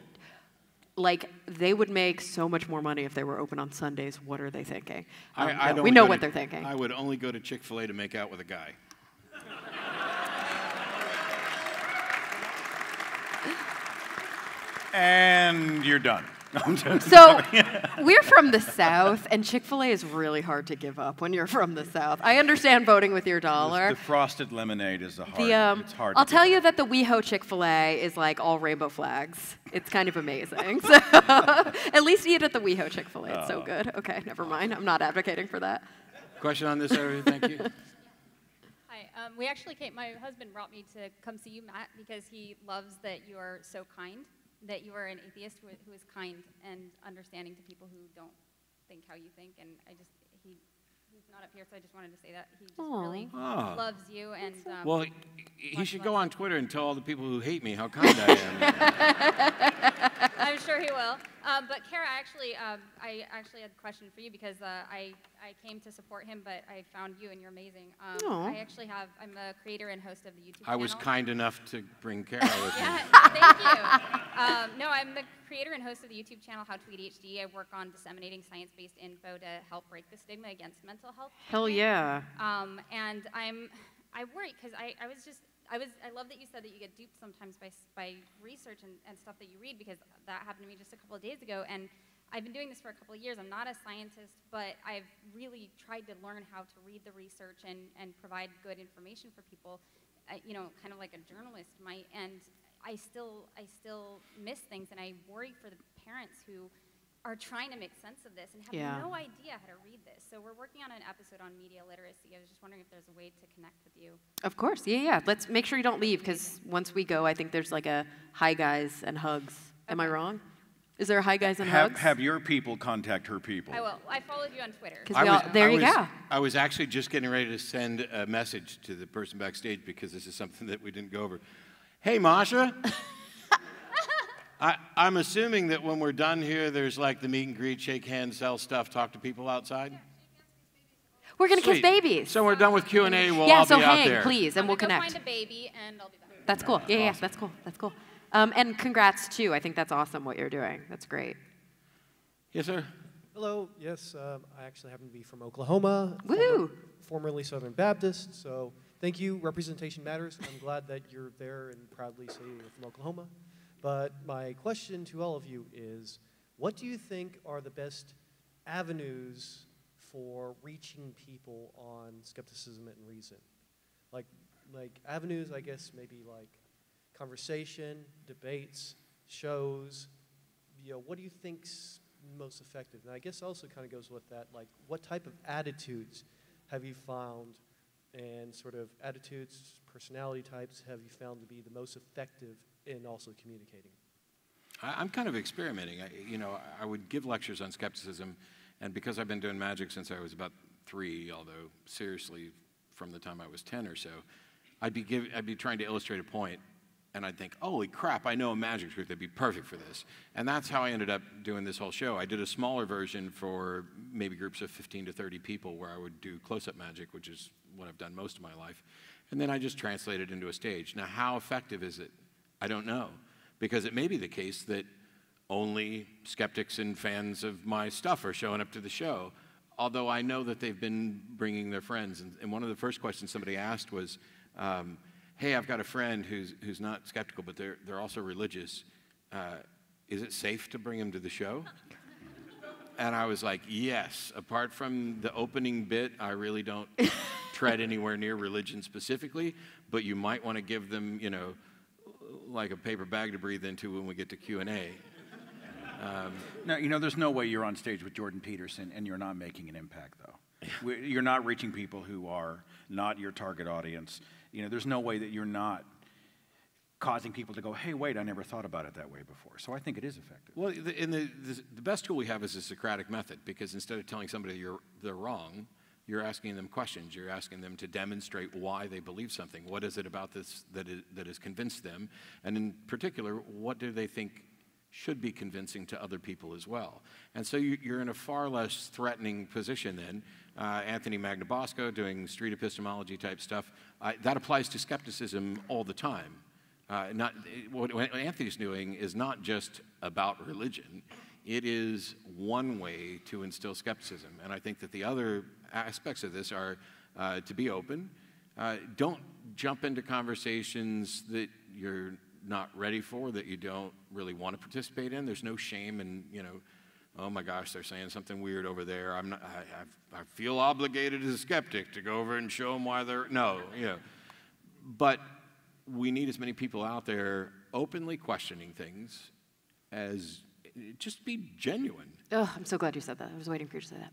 Like, they would make so much more money if they were open on Sundays. What are they thinking? I we know what they're thinking. I would only go to Chick-fil-A to make out with a guy. And you're done. So we're from the South, and Chick-fil-A is really hard to give up when you're from the South. I understand voting with your dollar. The frosted lemonade is it's hard. I'll tell you that the WeHo Chick-fil-A is like all rainbow flags. It's kind of amazing. So at least eat at the WeHo Chick-fil-A. It's so good. Okay, never mind. I'm not advocating for that. Question on this area? Thank you. Hi. We actually came. My husband brought me to come see you, Matt, because he loves that you are so kind. That you are an atheist who is kind and understanding to people who don't think how you think, and he's not up here, so I just wanted to say that he just really loves you. And well, he should go on Twitter and tell all the people who hate me how kind I am. I'm sure he will. But Cara, I actually had a question for you because I came to support him, but I found you and you're amazing. I'm a creator and host of the YouTube channel. I was kind enough to bring Cara with me. Yeah, thank you. No, I'm the creator and host of the YouTube channel How to ADHD. I work on disseminating science-based info to help break the stigma against mental health. Hell yeah. And I worry because I love that you said that you get duped sometimes by research and stuff that you read, because that happened to me just a couple of days ago. And I've been doing this for a couple of years. I'm not a scientist, but I've really tried to learn how to read the research and provide good information for people, kind of like a journalist might. And I still miss things, and I worry for the parents who are trying to make sense of this and have no idea how to read this. So we're working on an episode on media literacy. I was just wondering if there's a way to connect with you. Of course, yeah. Let's make sure you don't leave, because once we go, I think there's like a hi guys and hugs. Am I wrong? Is there a hi guys and hugs? Have your people contact her people. I will. I followed you on Twitter. There you go. I was actually just getting ready to send a message to the person backstage, because this is something that we didn't go over. Hey, Masha. I'm assuming that when we're done here, there's like the meet and greet, shake hands, sell stuff, talk to people outside? We're going to kiss babies. So we're done with Q&A, we'll all be out hang, there. Please, and we'll connect. Find a baby, and I'll be back. That's cool. Yeah, that's cool. That's cool. And congrats, too. I think that's awesome what you're doing. That's great. Yes, sir. Hello. Yes, I actually happen to be from Oklahoma. Woo! Formerly Southern Baptist. So thank you. Representation matters. I'm glad that you're there and proudly say you're from Oklahoma. But my question to all of you is, what do you think are the best avenues for reaching people on skepticism and reason? Like avenues, I guess, maybe like conversation, debates, shows, what do you think's most effective? And I guess also kind of goes with that, like, what type of attitudes have you found, and sort of attitudes, personality types have you found to be the most effective in also communicating? I'm kind of experimenting. I would give lectures on skepticism, and because I've been doing magic since I was about 3, although seriously from the time I was 10 or so, I'd be trying to illustrate a point, and I'd think, holy crap, I know a magic trick that'd be perfect for this. And that's how I ended up doing this whole show. I did a smaller version for maybe groups of 15 to 30 people where I would do close-up magic, which is what I've done most of my life. And then I just translated it into a stage. Now, how effective is it? I don't know. Because it may be the case that only skeptics and fans of my stuff are showing up to the show, although I know that they've been bringing their friends. And one of the first questions somebody asked was, hey, I've got a friend who's not skeptical, but they're also religious. Is it safe to bring him to the show? And I was like, yes. Apart from the opening bit, I really don't tread anywhere near religion specifically, but you might want to give them, like a paper bag to breathe into when we get to Q&A. No, there's no way you're on stage with Jordan Peterson and you're not making an impact, though. You're not reaching people who are not your target audience. There's no way that you're not causing people to go, hey, wait, I never thought about it that way before. So I think it is effective. Well, the best tool we have is the Socratic Method, because instead of telling somebody they're wrong, you're asking them questions. You're asking them to demonstrate why they believe something. What is it about this that has convinced them? And in particular, what do they think should be convincing to other people as well? And so you're in a far less threatening position then. Anthony Magnabosco doing street epistemology type stuff, that applies to skepticism all the time. What Anthony's doing is not just about religion. It is one way to instill skepticism. And I think that the other aspects of this are to be open. Don't jump into conversations that you're not ready for, that you don't really want to participate in. There's no shame in, oh my gosh, they're saying something weird over there. I feel obligated as a skeptic to go over and show them why they're, no. But we need as many people out there openly questioning things as just be genuine. Oh, I'm so glad you said that. I was waiting for you to say that.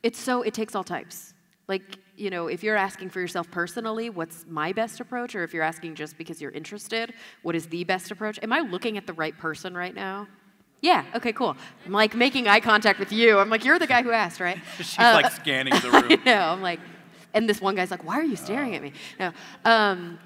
It takes all types. Like, if you're asking for yourself personally, what's my best approach? Or if you're asking just because you're interested, what is the best approach? Am I looking at the right person right now? Yeah, okay, cool. I'm like making eye contact with you. I'm like, you're the guy who asked, right? She's like scanning the room. I know, I'm like, and this one guy's like, why are you staring at me? No.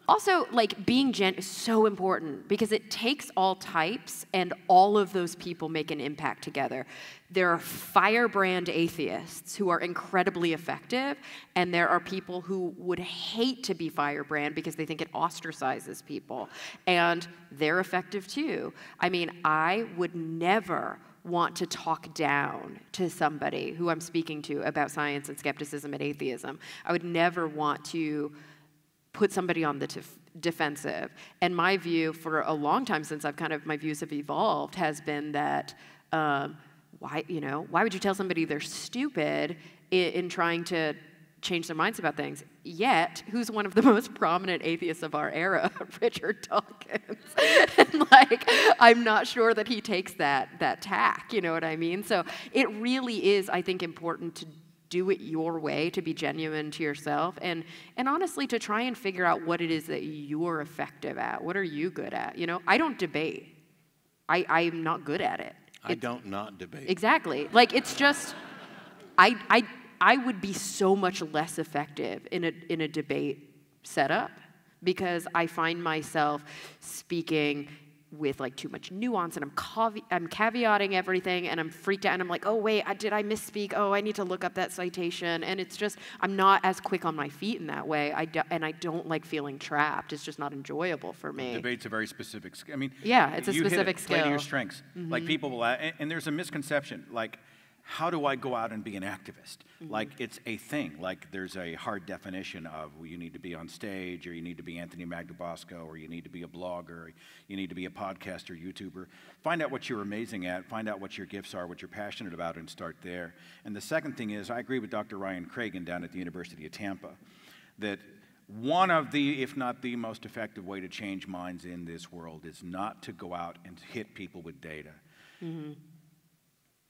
Also, like, being is so important because it takes all types and all of those people make an impact together. There are firebrand atheists who are incredibly effective, and there are people who would hate to be firebrand because they think it ostracizes people, and they're effective too. I mean, I would never want to talk down to somebody who I'm speaking to about science and skepticism and atheism. I would never want to put somebody on the defensive. And my view for a long time, since my views have evolved, has been that why would you tell somebody they're stupid in trying to change their minds about things? Yet, who's one of the most prominent atheists of our era? Richard Dawkins. And I'm not sure that he takes that tack, you know what I mean? So it really is, I think, important to do it your way, to be genuine to yourself, and honestly to try and figure out what it is that you're effective at. What are you good at? I don't debate. I'm not good at it. I don't not debate. Exactly. Like, it's just, I would be so much less effective in a debate setup because I find myself speaking with too much nuance, and I'm caveating everything, and I'm freaked out, and I'm like, oh wait, did I misspeak? Oh, I need to look up that citation, and it's just, I'm not as quick on my feet in that way, and I don't like feeling trapped. It's just not enjoyable for me. Debate's a very specific skill. I mean, yeah, it's a specific skill. Play to your strengths. Mm-hmm. Like people will, and there's a misconception, like, how do I go out and be an activist? Mm-hmm. Like, it's a thing. Like, there's a hard definition of, well, you need to be on stage, or you need to be Anthony Magnabosco, or you need to be a blogger, or you need to be a podcaster, YouTuber. Find out what you're amazing at, find out what your gifts are, what you're passionate about, and start there. And the second thing is, I agree with Dr. Ryan Cragen down at the University of Tampa, that one of the, if not the most effective way to change minds in this world is not to go out and hit people with data.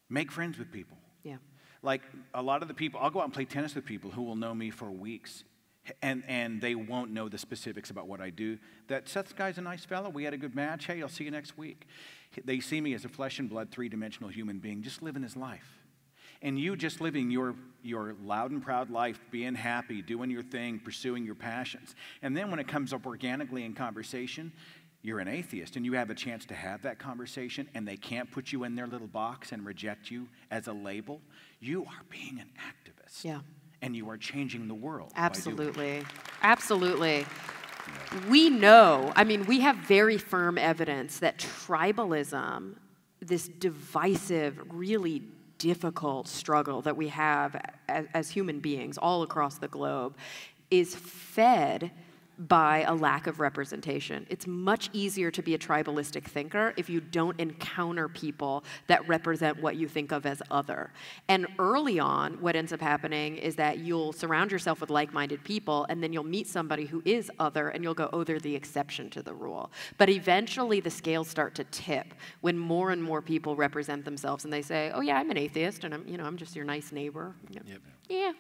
Make friends with people. Yeah. Like a lot of the people, I'll go out and play tennis with people who will know me for weeks, and they won't know the specifics about what I do. That Seth guy's a nice fellow. We had a good match. Hey, I'll see you next week. They see me as a flesh and blood, three-dimensional human being just living his life. And you just living your loud and proud life, being happy, doing your thing, pursuing your passions. And then when it comes up organically in conversation, you're an atheist, and you have a chance to have that conversation, and they can't put you in their little box and reject you as a label. You are being an activist. Yeah. And you are changing the world. Absolutely. Absolutely. We know, I mean, we have very firm evidence that tribalism, this divisive, really difficult struggle that we have as human beings all across the globe, is fed by a lack of representation. It's much easier to be a tribalistic thinker if you don't encounter people that represent what you think of as other. And early on, what ends up happening is that you'll surround yourself with like-minded people, and then you'll meet somebody who is other, and you'll go, oh, they're the exception to the rule. But eventually the scales start to tip when more and more people represent themselves, and they say, oh yeah, I'm an atheist, and I'm just your nice neighbor. Yep. Yeah,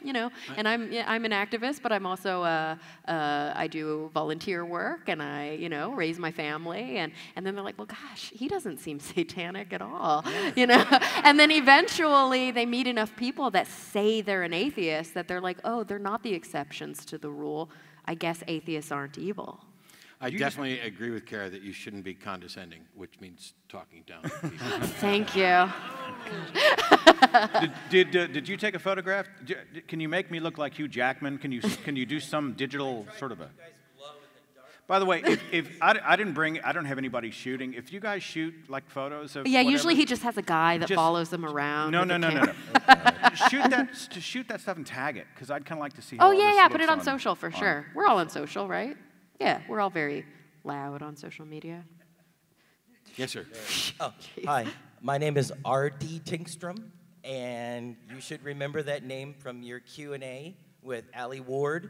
and I'm an activist, but I'm also I do volunteer work, and I raise my family, and then they're like, well, gosh, he doesn't seem satanic at all, and then eventually they meet enough people that say they're an atheist that they're like, oh, they're not the exceptions to the rule. I guess atheists aren't evil. I definitely agree with Cara that you shouldn't be condescending, which means talking down to people. Thank you. Did you take a photograph? Can you make me look like Hugh Jackman? Can you do some digital sort of a? By the way, if I don't have anybody shooting. If you guys shoot like photos of usually he just has a guy that follows them around. No. Shoot that stuff and tag it, because I'd kind of like to see. Oh yeah, put it on social for sure. We're all on social, right? Yeah, we're all very loud on social media. Yes, sir. Oh, hi. My name is R.D. Tinkstrom, and you should remember that name from your Q&A with Ali Ward.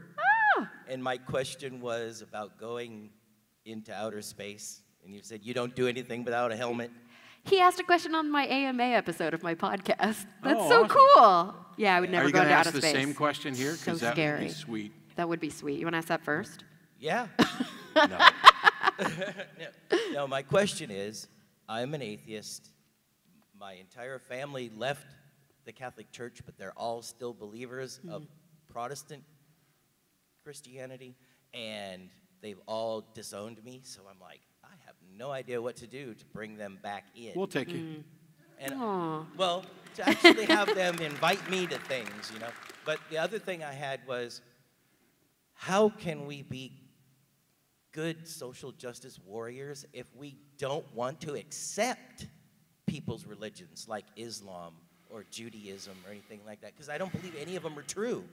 Ah! And my question was about going into outer space, and you said you don't do anything without a helmet. He asked a question on my AMA episode of my podcast. That's oh, so awesome. Cool. Yeah, I would never go into outer space. Are you going to ask the same question here? So that scary. would be sweet. That would be sweet. You want to ask that first? Yeah. No. No, my question is, I'm an atheist. My entire family left the Catholic Church, but they're all still believers of Protestant Christianity, and they've all disowned me, so I'm like, I have no idea what to do to bring them back in. We'll take you. And, well, to actually have them invite me to things, But the other thing I had was, how can we be good social justice warriors if we don't want to accept people's religions like Islam or Judaism or anything like that? Because I don't believe any of them are true.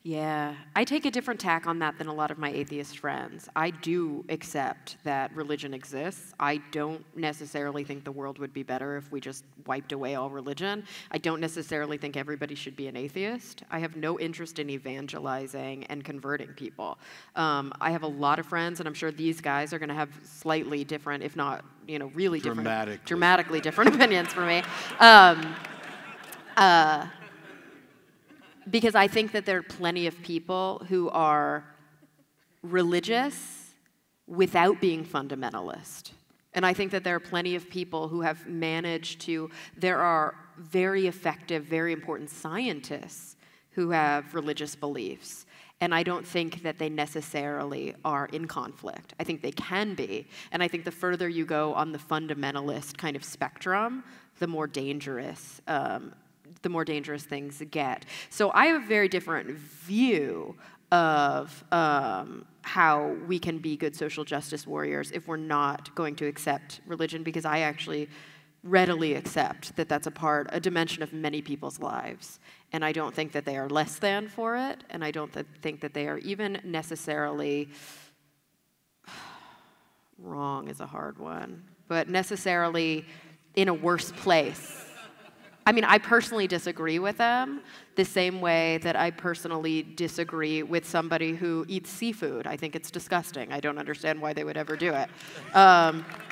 Yeah, I take a different tack on that than a lot of my atheist friends. I do accept that religion exists. I don't necessarily think the world would be better if we just wiped away all religion. I don't necessarily think everybody should be an atheist. I have no interest in evangelizing and converting people. I have a lot of friends, and I'm sure these guys are going to have slightly different, if not, really different, dramatically different opinions from me. Because I think that there are plenty of people who are religious without being fundamentalist. And I think that there are plenty of people who have managed to, there are very effective, very important scientists who have religious beliefs. And I don't think that they necessarily are in conflict. I think they can be. And I think the further you go on the fundamentalist kind of spectrum, the more dangerous things get. So I have a very different view of how we can be good social justice warriors if we're not going to accept religion, because I actually readily accept that that's a dimension of many people's lives. And I don't think that they are less than for it, and I don't think that they are even necessarily, wrong is a hard one, but necessarily in a worse place I mean, I personally disagree with them the same way that I personally disagree with somebody who eats seafood. I think it's disgusting. I don't understand why they would ever do it.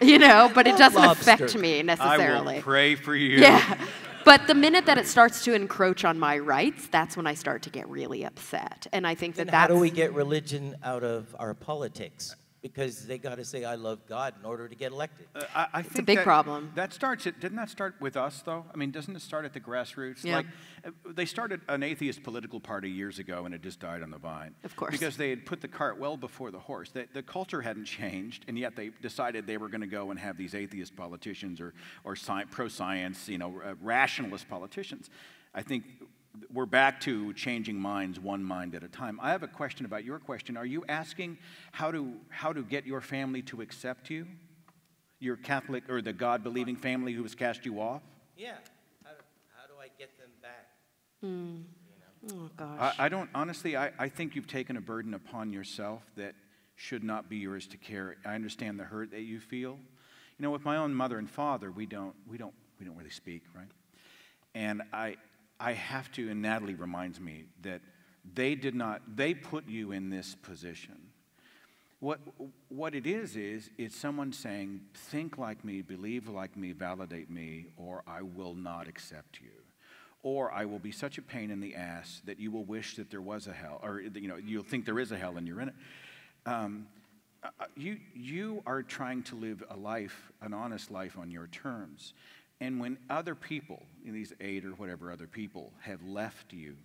You know, but it doesn't affect me necessarily. I will pray for you. Yeah. But the minute that it starts to encroach on my rights, that's when I start to get really upset. And I think How do we get religion out of our politics? Because they got to say, I love God in order to get elected. I It's a think big problem. That starts at, didn't that start with us, though? I mean, doesn't it start at the grassroots? Yeah. Like, they started an atheist political party years ago, and it just died on the vine. Of course. Because they had put the cart well before the horse. The culture hadn't changed, and yet they decided they were going to go and have these atheist politicians or pro-science, you know, rationalist politicians. I think we're back to changing minds one mind at a time. I have a question about your question. Are you asking how to get your family to accept you? Your Catholic or the God-believing family who has cast you off? Yeah. How do I get them back? Mm. You know? Oh, gosh. I don't, honestly, I think you've taken a burden upon yourself that should not be yours to carry. I understand the hurt that you feel. You know, with my own mother and father, we don't really speak, right? And I have to, and Natalie reminds me, that they put you in this position. What it is someone saying, think like me, believe like me, validate me, or I will not accept you. Or I will be such a pain in the ass that you will wish that there was a hell, or you know, you'll think there is a hell and you're in it. You are trying to live a life, an honest life on your terms. And when other people, these 8 or whatever other people, have left you,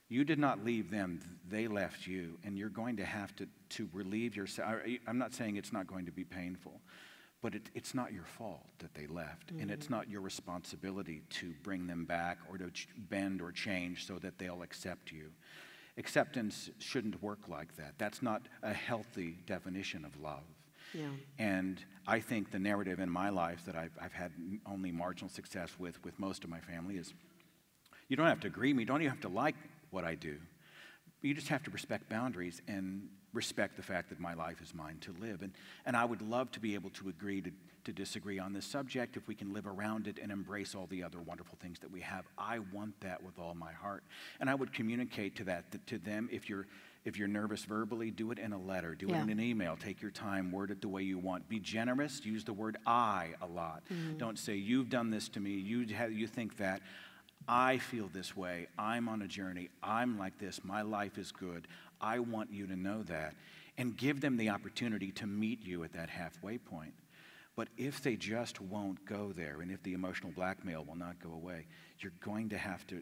you did not leave them, they left you, and you're going to have to relieve yourself. I'm not saying it's not going to be painful, but it's not your fault that they left, and it's not your responsibility to bring them back or to bend or change so that they'll accept you. Acceptance shouldn't work like that. That's not a healthy definition of love. Yeah. And I think the narrative in my life that I've had only marginal success with most of my family is, you don't have to agree with me, you don't even have to like what I do. You just have to respect boundaries and respect the fact that my life is mine to live. And I would love to be able to agree to disagree on this subject if we can live around it and embrace all the other wonderful things that we have. I want that with all my heart. And I would communicate to them, if you're nervous verbally, do it in a letter, do it in an email, take your time, word it the way you want. Be generous, use the word I a lot. Don't say, you've done this to me, you think that. I feel this way, I'm on a journey, I'm like this, my life is good, I want you to know that. And give them the opportunity to meet you at that halfway point. But if they just won't go there, and if the emotional blackmail will not go away, you're going to have to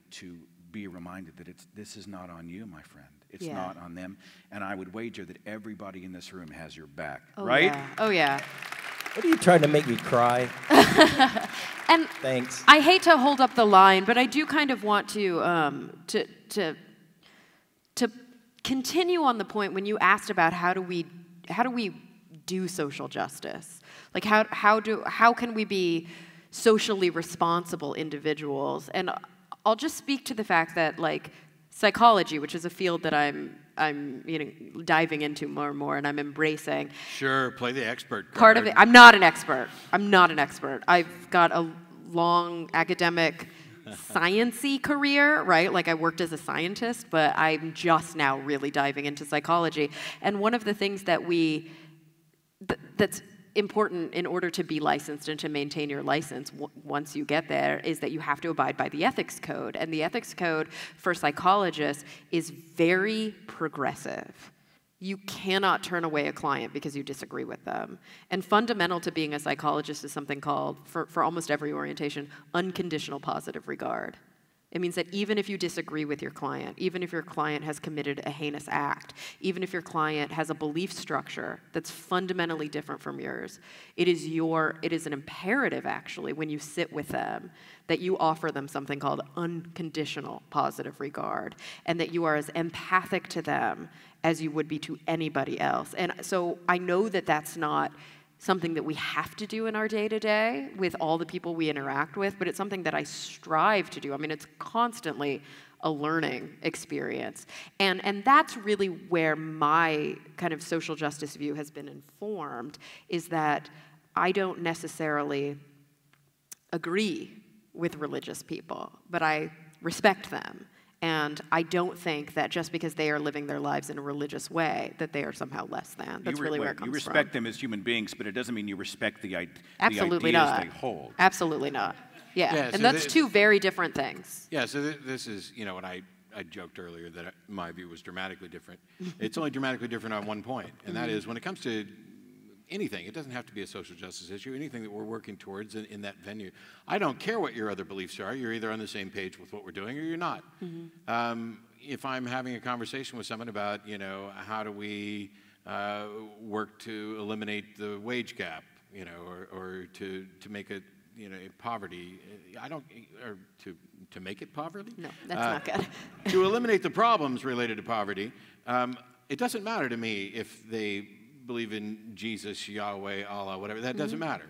be reminded that this is not on you, my friend. It's not on them. And I would wager that everybody in this room has your back, right? Yeah. Oh, yeah. What are you trying to make me cry? And thanks. I hate to hold up the line, but I do kind of want to continue on the point when you asked about how do we do social justice? Like how can we be socially responsible individuals? And I'll just speak to the fact that like psychology, which is a field that I'm diving into more and more, and I'm embracing. Sure, play the expert card. Part of it. I'm not an expert. I've got a long academic, science-y career, right? Like I worked as a scientist, but I'm just now really diving into psychology. And one of the things that's important in order to be licensed and to maintain your license once you get there is that you have to abide by the ethics code. And the ethics code for psychologists is very progressive. You cannot turn away a client because you disagree with them. And fundamental to being a psychologist is something called, for almost every orientation, unconditional positive regard. It means that even if you disagree with your client, even if your client has committed a heinous act, even if your client has a belief structure that's fundamentally different from yours, it is an imperative, actually, when you sit with them, that you offer them something called unconditional positive regard, and that you are as empathic to them as you would be to anybody else. And so I know that that's not something that we have to do in our day-to-day with all the people we interact with, but it's something that I strive to do. I mean, it's constantly a learning experience. And that's really where my kind of social justice view has been informed, is that I don't necessarily agree with religious people, but I respect them. And I don't think that just because they are living their lives in a religious way, that they are somehow less than. That's really where it comes from. You respect them as human beings, but it doesn't mean you respect the ideas they hold. Absolutely not. Yeah, Yeah, and so that's two very different things. Yeah, so this is, you know, when I joked earlier that my view was dramatically different. It's only dramatically different on one point, and that is when it comes to anything, it doesn't have to be a social justice issue, anything that we're working towards in that venue. I don't care what your other beliefs are. You're either on the same page with what we're doing or you're not. If I'm having a conversation with someone about, you know, how do we work to eliminate the wage gap, you know, or to make it, you know, poverty, or to make it poverty? No, that's not good. To eliminate the problems related to poverty, it doesn't matter to me if they believe in Jesus, Yahweh, Allah, whatever. That doesn't matter.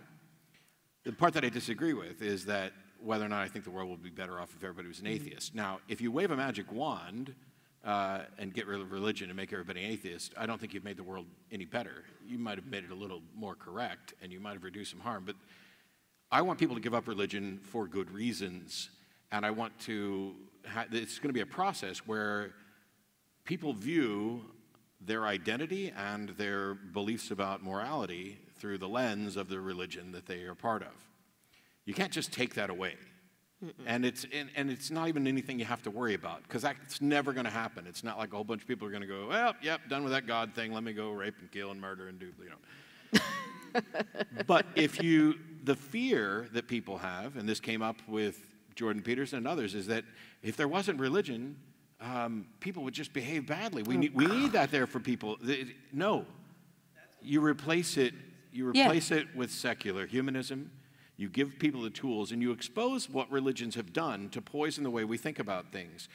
The part that I disagree with is that whether or not I think the world would be better off if everybody was an atheist. Now, if you wave a magic wand and get rid of religion and make everybody an atheist, I don't think you've made the world any better. You might have made it a little more correct, and you might have reduced some harm. But I want people to give up religion for good reasons, and I want to it's going to be a process where people view their identity and their beliefs about morality through the lens of the religion that they are part of. You can't just take that away. And it's not even anything you have to worry about, because that's never going to happen. It's not like a whole bunch of people are going to go, well, yep, done with that God thing, let me go rape and kill and murder and do, you know. But the fear that people have, and this came up with Jordan Peterson and others, is that if there wasn't religion, people would just behave badly. We need that there for people. No, you replace it with secular humanism. You give people the tools, and you expose what religions have done to poison the way we think about things.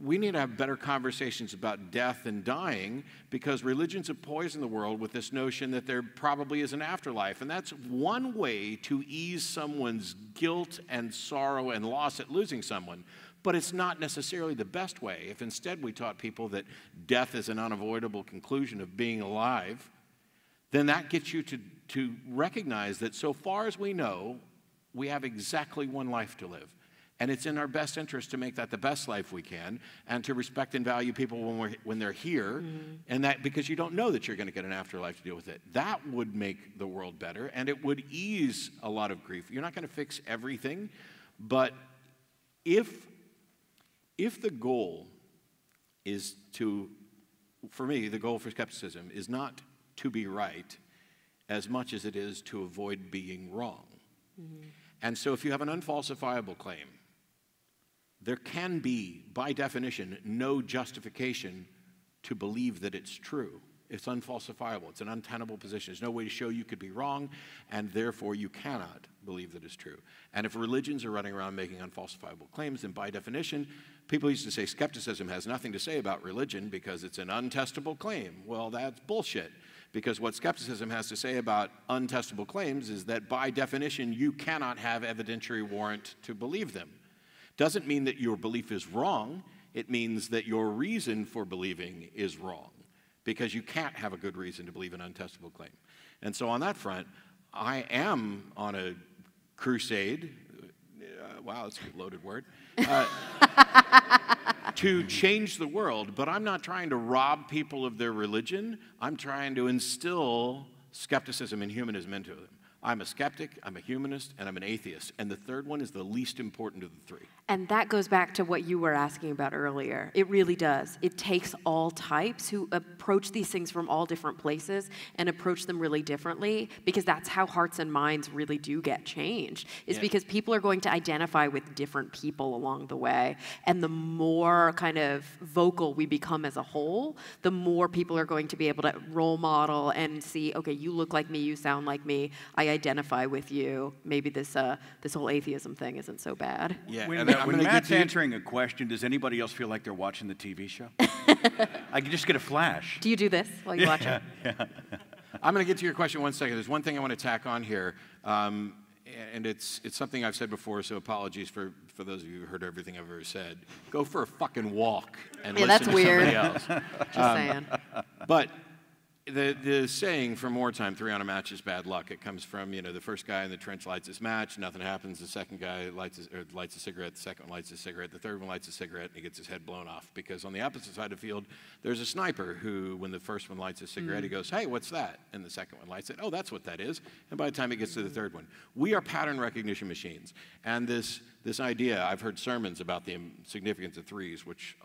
We need to have better conversations about death and dying, because religions have poisoned the world with this notion that there probably is an afterlife. And that's one way to ease someone's guilt and sorrow and loss at losing someone. But it's not necessarily the best way. If instead we taught people that death is an unavoidable conclusion of being alive, then that gets you to recognize that so far as we know, we have exactly one life to live. And it's in our best interest to make that the best life we can, and to respect and value people when they're here, and that because you don't know that you're going to get an afterlife to deal with it. That would make the world better, and it would ease a lot of grief. You're not going to fix everything, but if the goal is for me, the goal for skepticism is not to be right as much as it is to avoid being wrong. And so if you have an unfalsifiable claim, there can be, by definition, no justification to believe that it's true. It's unfalsifiable. It's an untenable position. There's no way to show you could be wrong, and therefore you cannot believe that it's true. And if religions are running around making unfalsifiable claims, then by definition, people used to say skepticism has nothing to say about religion because it's an untestable claim. Well, that's bullshit, because what skepticism has to say about untestable claims is that by definition, you cannot have evidentiary warrant to believe them. Doesn't mean that your belief is wrong. It means that your reason for believing is wrong, because you can't have a good reason to believe an untestable claim. And so on that front, I am on a crusade, wow, that's a loaded word, to change the world, but I'm not trying to rob people of their religion. I'm trying to instill skepticism and humanism into them. I'm a skeptic, I'm a humanist, and I'm an atheist. And the third one is the least important of the three. And that goes back to what you were asking about earlier. It really does. It takes all types who approach these things from all different places and approach them really differently, because that's how hearts and minds really do get changed, is because people are going to identify with different people along the way. And the more kind of vocal we become as a whole, the more people are going to be able to role model and see, okay, you look like me, you sound like me, I identify with you. Maybe this whole atheism thing isn't so bad. Yeah. When Matt's answering a question, does anybody else feel like they're watching the TV show? I can just get a flash. Do you do this while you watch it? Yeah. I'm going to get to your question in 1 second. There's one thing I want to tack on here, and it's something I've said before, so apologies for those of you who heard everything I've ever said. Go for a fucking walk and listen to somebody else. Just saying. But the saying from wartime, 3 on a match is bad luck. It comes from, you know, the first guy in the trench lights his match, nothing happens. The second guy lights a cigarette, the second one lights a cigarette, the third one lights a cigarette, and he gets his head blown off. Because on the opposite side of the field, there's a sniper who, when the first one lights a cigarette, he goes, hey, what's that? And the second one lights it, oh, that's what that is. And by the time he gets to the third one, we are pattern recognition machines. And this idea, I've heard sermons about the significance of threes, which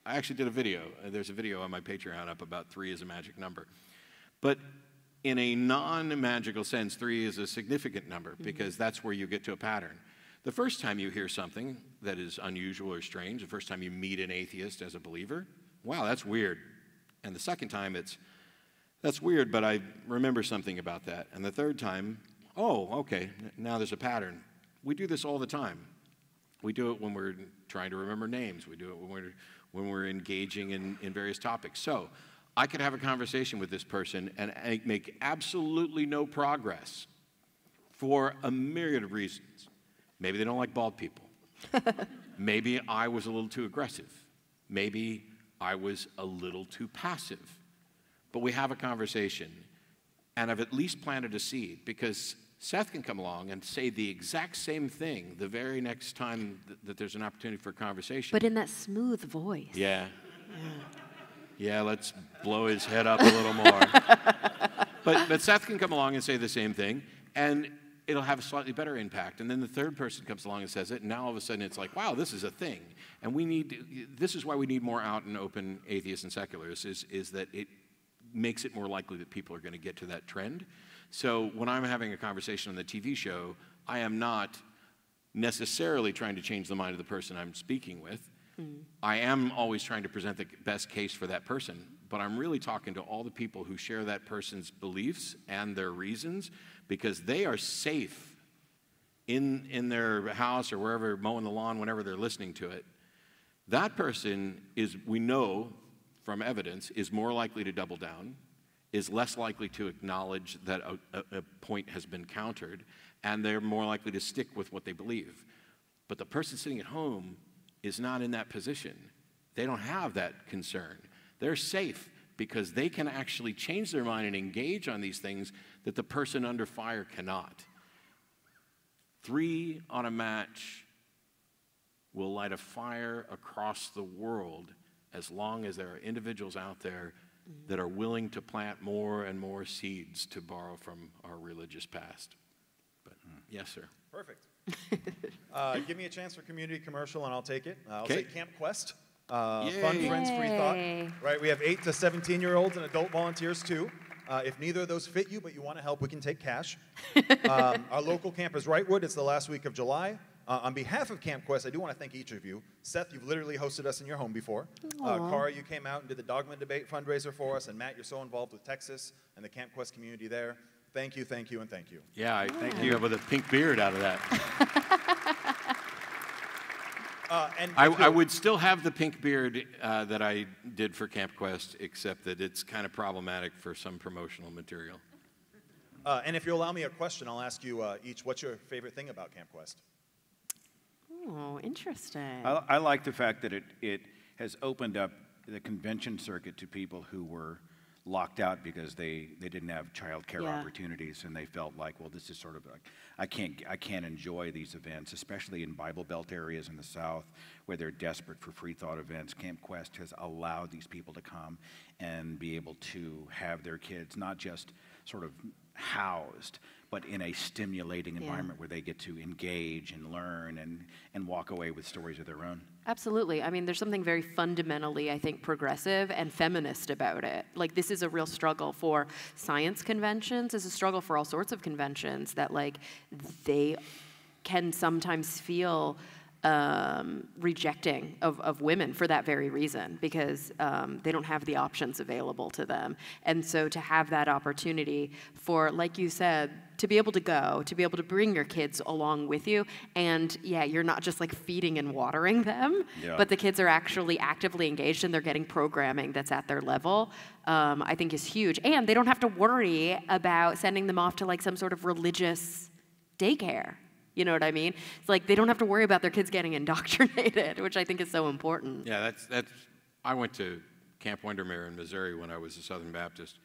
I actually did a video. There's a video on my Patreon up about 3 as a magic number. But in a non-magical sense, 3 is a significant number because that's where you get to a pattern. The first time you hear something that is unusual or strange, the first time you meet an atheist as a believer, wow, that's weird. And the second time that's weird, but I remember something about that. And the third time, oh, okay, now there's a pattern. We do this all the time. We do it when we're trying to remember names. We do it when we're engaging in various topics. So I could have a conversation with this person and make absolutely no progress for a myriad of reasons. Maybe they don't like bald people. Maybe I was a little too aggressive. Maybe I was a little too passive. But we have a conversation, and I've at least planted a seed, because Seth can come along and say the exact same thing the very next time that there's an opportunity for a conversation. But in that smooth voice. Yeah. Yeah, let's blow his head up a little more. But Seth can come along and say the same thing, and it'll have a slightly better impact. And then the third person comes along and says it, and now all of a sudden it's like, wow, this is a thing. And this is why we need more out and open atheists and secularists, is that it makes it more likely that people are going to get to that trend. So when I'm having a conversation on the TV show, I am not necessarily trying to change the mind of the person I'm speaking with. I am always trying to present the best case for that person, but I'm really talking to all the people who share that person's beliefs and their reasons, because they are safe in their house or wherever, mowing the lawn, whenever they're listening to it. That person is, we know from evidence, is more likely to double down, is less likely to acknowledge that a point has been countered, and they're more likely to stick with what they believe. But the person sitting at home is not in that position. They don't have that concern. They're safe because they can actually change their mind and engage on these things that the person under fire cannot. 3 on a match will light a fire across the world as long as there are individuals out there that are willing to plant more and more seeds, to borrow from our religious past. But yes, sir. Perfect. Give me a chance for community commercial and I'll take it. I'll say Camp Quest. Fun, friends, free thought. Right, we have 8 to 17-year-olds and adult volunteers too. If neither of those fit you, but you want to help, we can take cash. Our local camp is Wrightwood. It's the last week of July. On behalf of Camp Quest, I do want to thank each of you. Seth, you've literally hosted us in your home before. Cara, you came out and did the Dogma Debate fundraiser for us. And Matt, you're so involved with Texas and the Camp Quest community there. Thank you, thank you, and thank you. Yeah, I thank you with a pink beard out of that. I would still have the pink beard that I did for Camp Quest, except that it's kind of problematic for some promotional material. And if you'll allow me a question, I'll ask you each, what's your favorite thing about Camp Quest? Oh, interesting. I like the fact that it has opened up the convention circuit to people who were locked out because they didn't have child care opportunities, and they felt like, well, this is sort of like, I can't enjoy these events, especially in Bible Belt areas in the South where they're desperate for free thought events. Camp Quest has allowed these people to come and be able to have their kids not just sort of housed, but in a stimulating environment where they get to engage and learn and walk away with stories of their own. Absolutely. I mean, there's something very fundamentally, I think, progressive and feminist about it. Like, this is a real struggle for science conventions. It's a struggle for all sorts of conventions that, like, they can sometimes feel rejecting of women for that very reason, because they don't have the options available to them. And so to have that opportunity for, like you said, to be able to go, to be able to bring your kids along with you, and you're not just like feeding and watering them, but the kids are actually actively engaged and they're getting programming that's at their level, I think is huge. And they don't have to worry about sending them off to like some sort of religious daycare. You know what I mean? It's like they don't have to worry about their kids getting indoctrinated, which I think is so important. Yeah, that's. I went to Camp Windermere in Missouri when I was a Southern Baptist.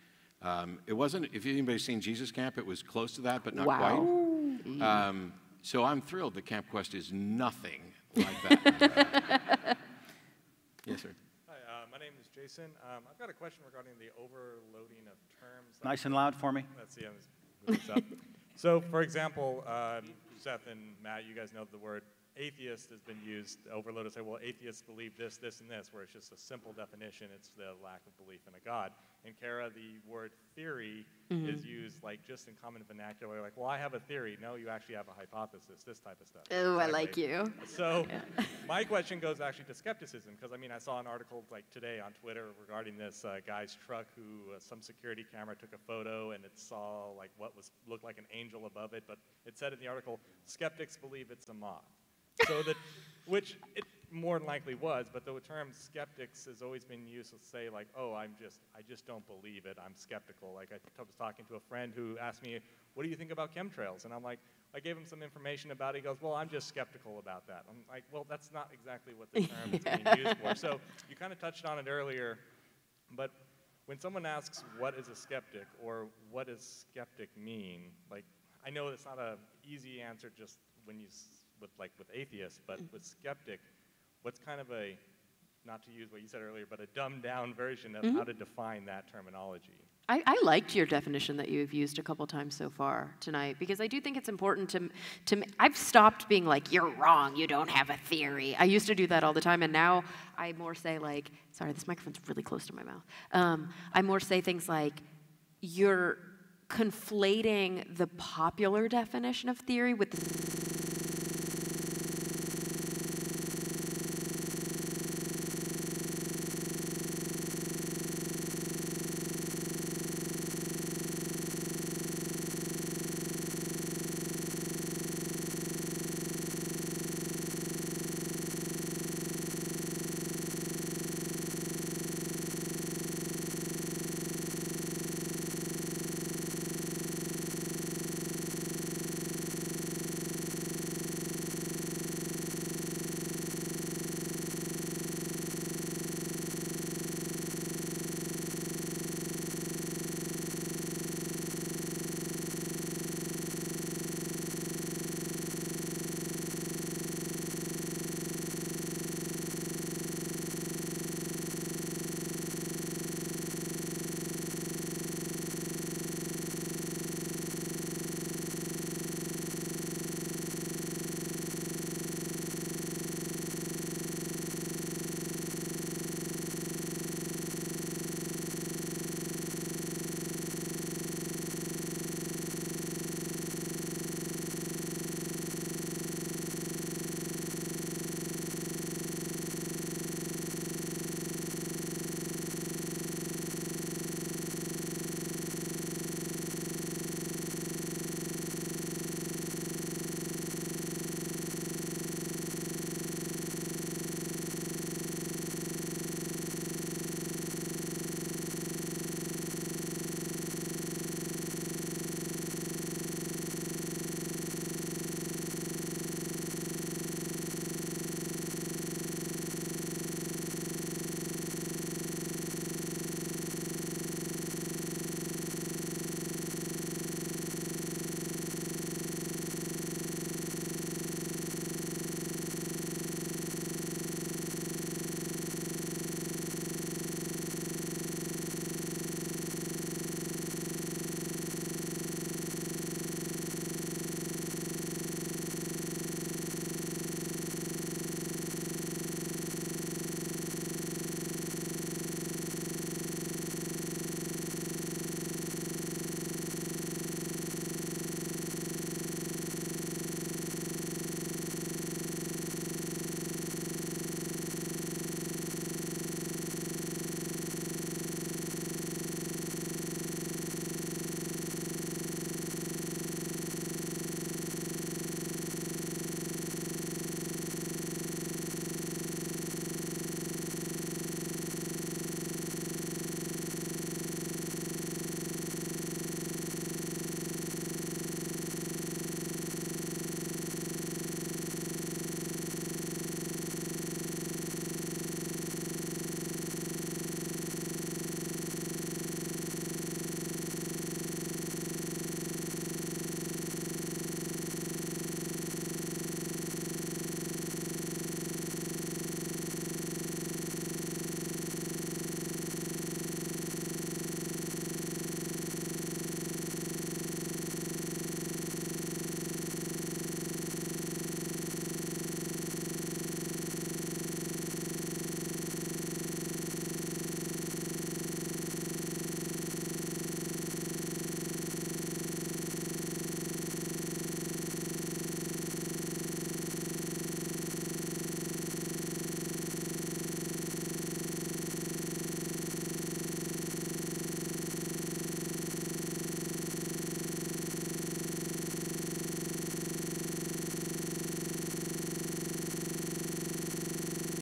It wasn't, if anybody's seen Jesus Camp, it was close to that, but not wow. quite. So I'm thrilled that Camp Quest is nothing like that. Yes, sir. Hi, my name is Jason. I've got a question regarding the overloading of terms. Nice and loud for me. Let's see, move this up. So, for example, Seth and Matt, you guys know the word atheist has been used, overloaded, to say, well, atheists believe this, this, and this, where it's just a simple definition. It's the lack of belief in a God. In Cara, the word theory is used like just in common vernacular, like, well, I have a theory. No, you actually have a hypothesis, this type of stuff. Oh, exactly. I like you. So my question goes actually to skepticism, because I mean, I saw an article like today on Twitter regarding this guy's truck who some security camera took a photo and it saw like what looked like an angel above it, but it said in the article, skeptics believe it's a moth. So that, which it more than likely was, but the term skeptics has always been used to say like, oh, I just don't believe it, I'm skeptical. Like I was talking to a friend who asked me, what do you think about chemtrails? And I'm like, I gave him some information about it. He goes, well, I'm just skeptical about that. I'm like, well, that's not exactly what the term is being used for. So you kind of touched on it earlier, but when someone asks what is a skeptic or what does skeptic mean, like I know it's not an easy answer just when you with atheists, but with skeptic, what's kind of a, not to use what you said earlier, but a dumbed down version of how to define that terminology? I liked your definition that you've used a couple times so far tonight, because I do think it's important to I've stopped being like, you're wrong, you don't have a theory. I used to do that all the time, and now I more say like, sorry, this microphone's really close to my mouth. I more say things like, you're conflating the popular definition of theory with the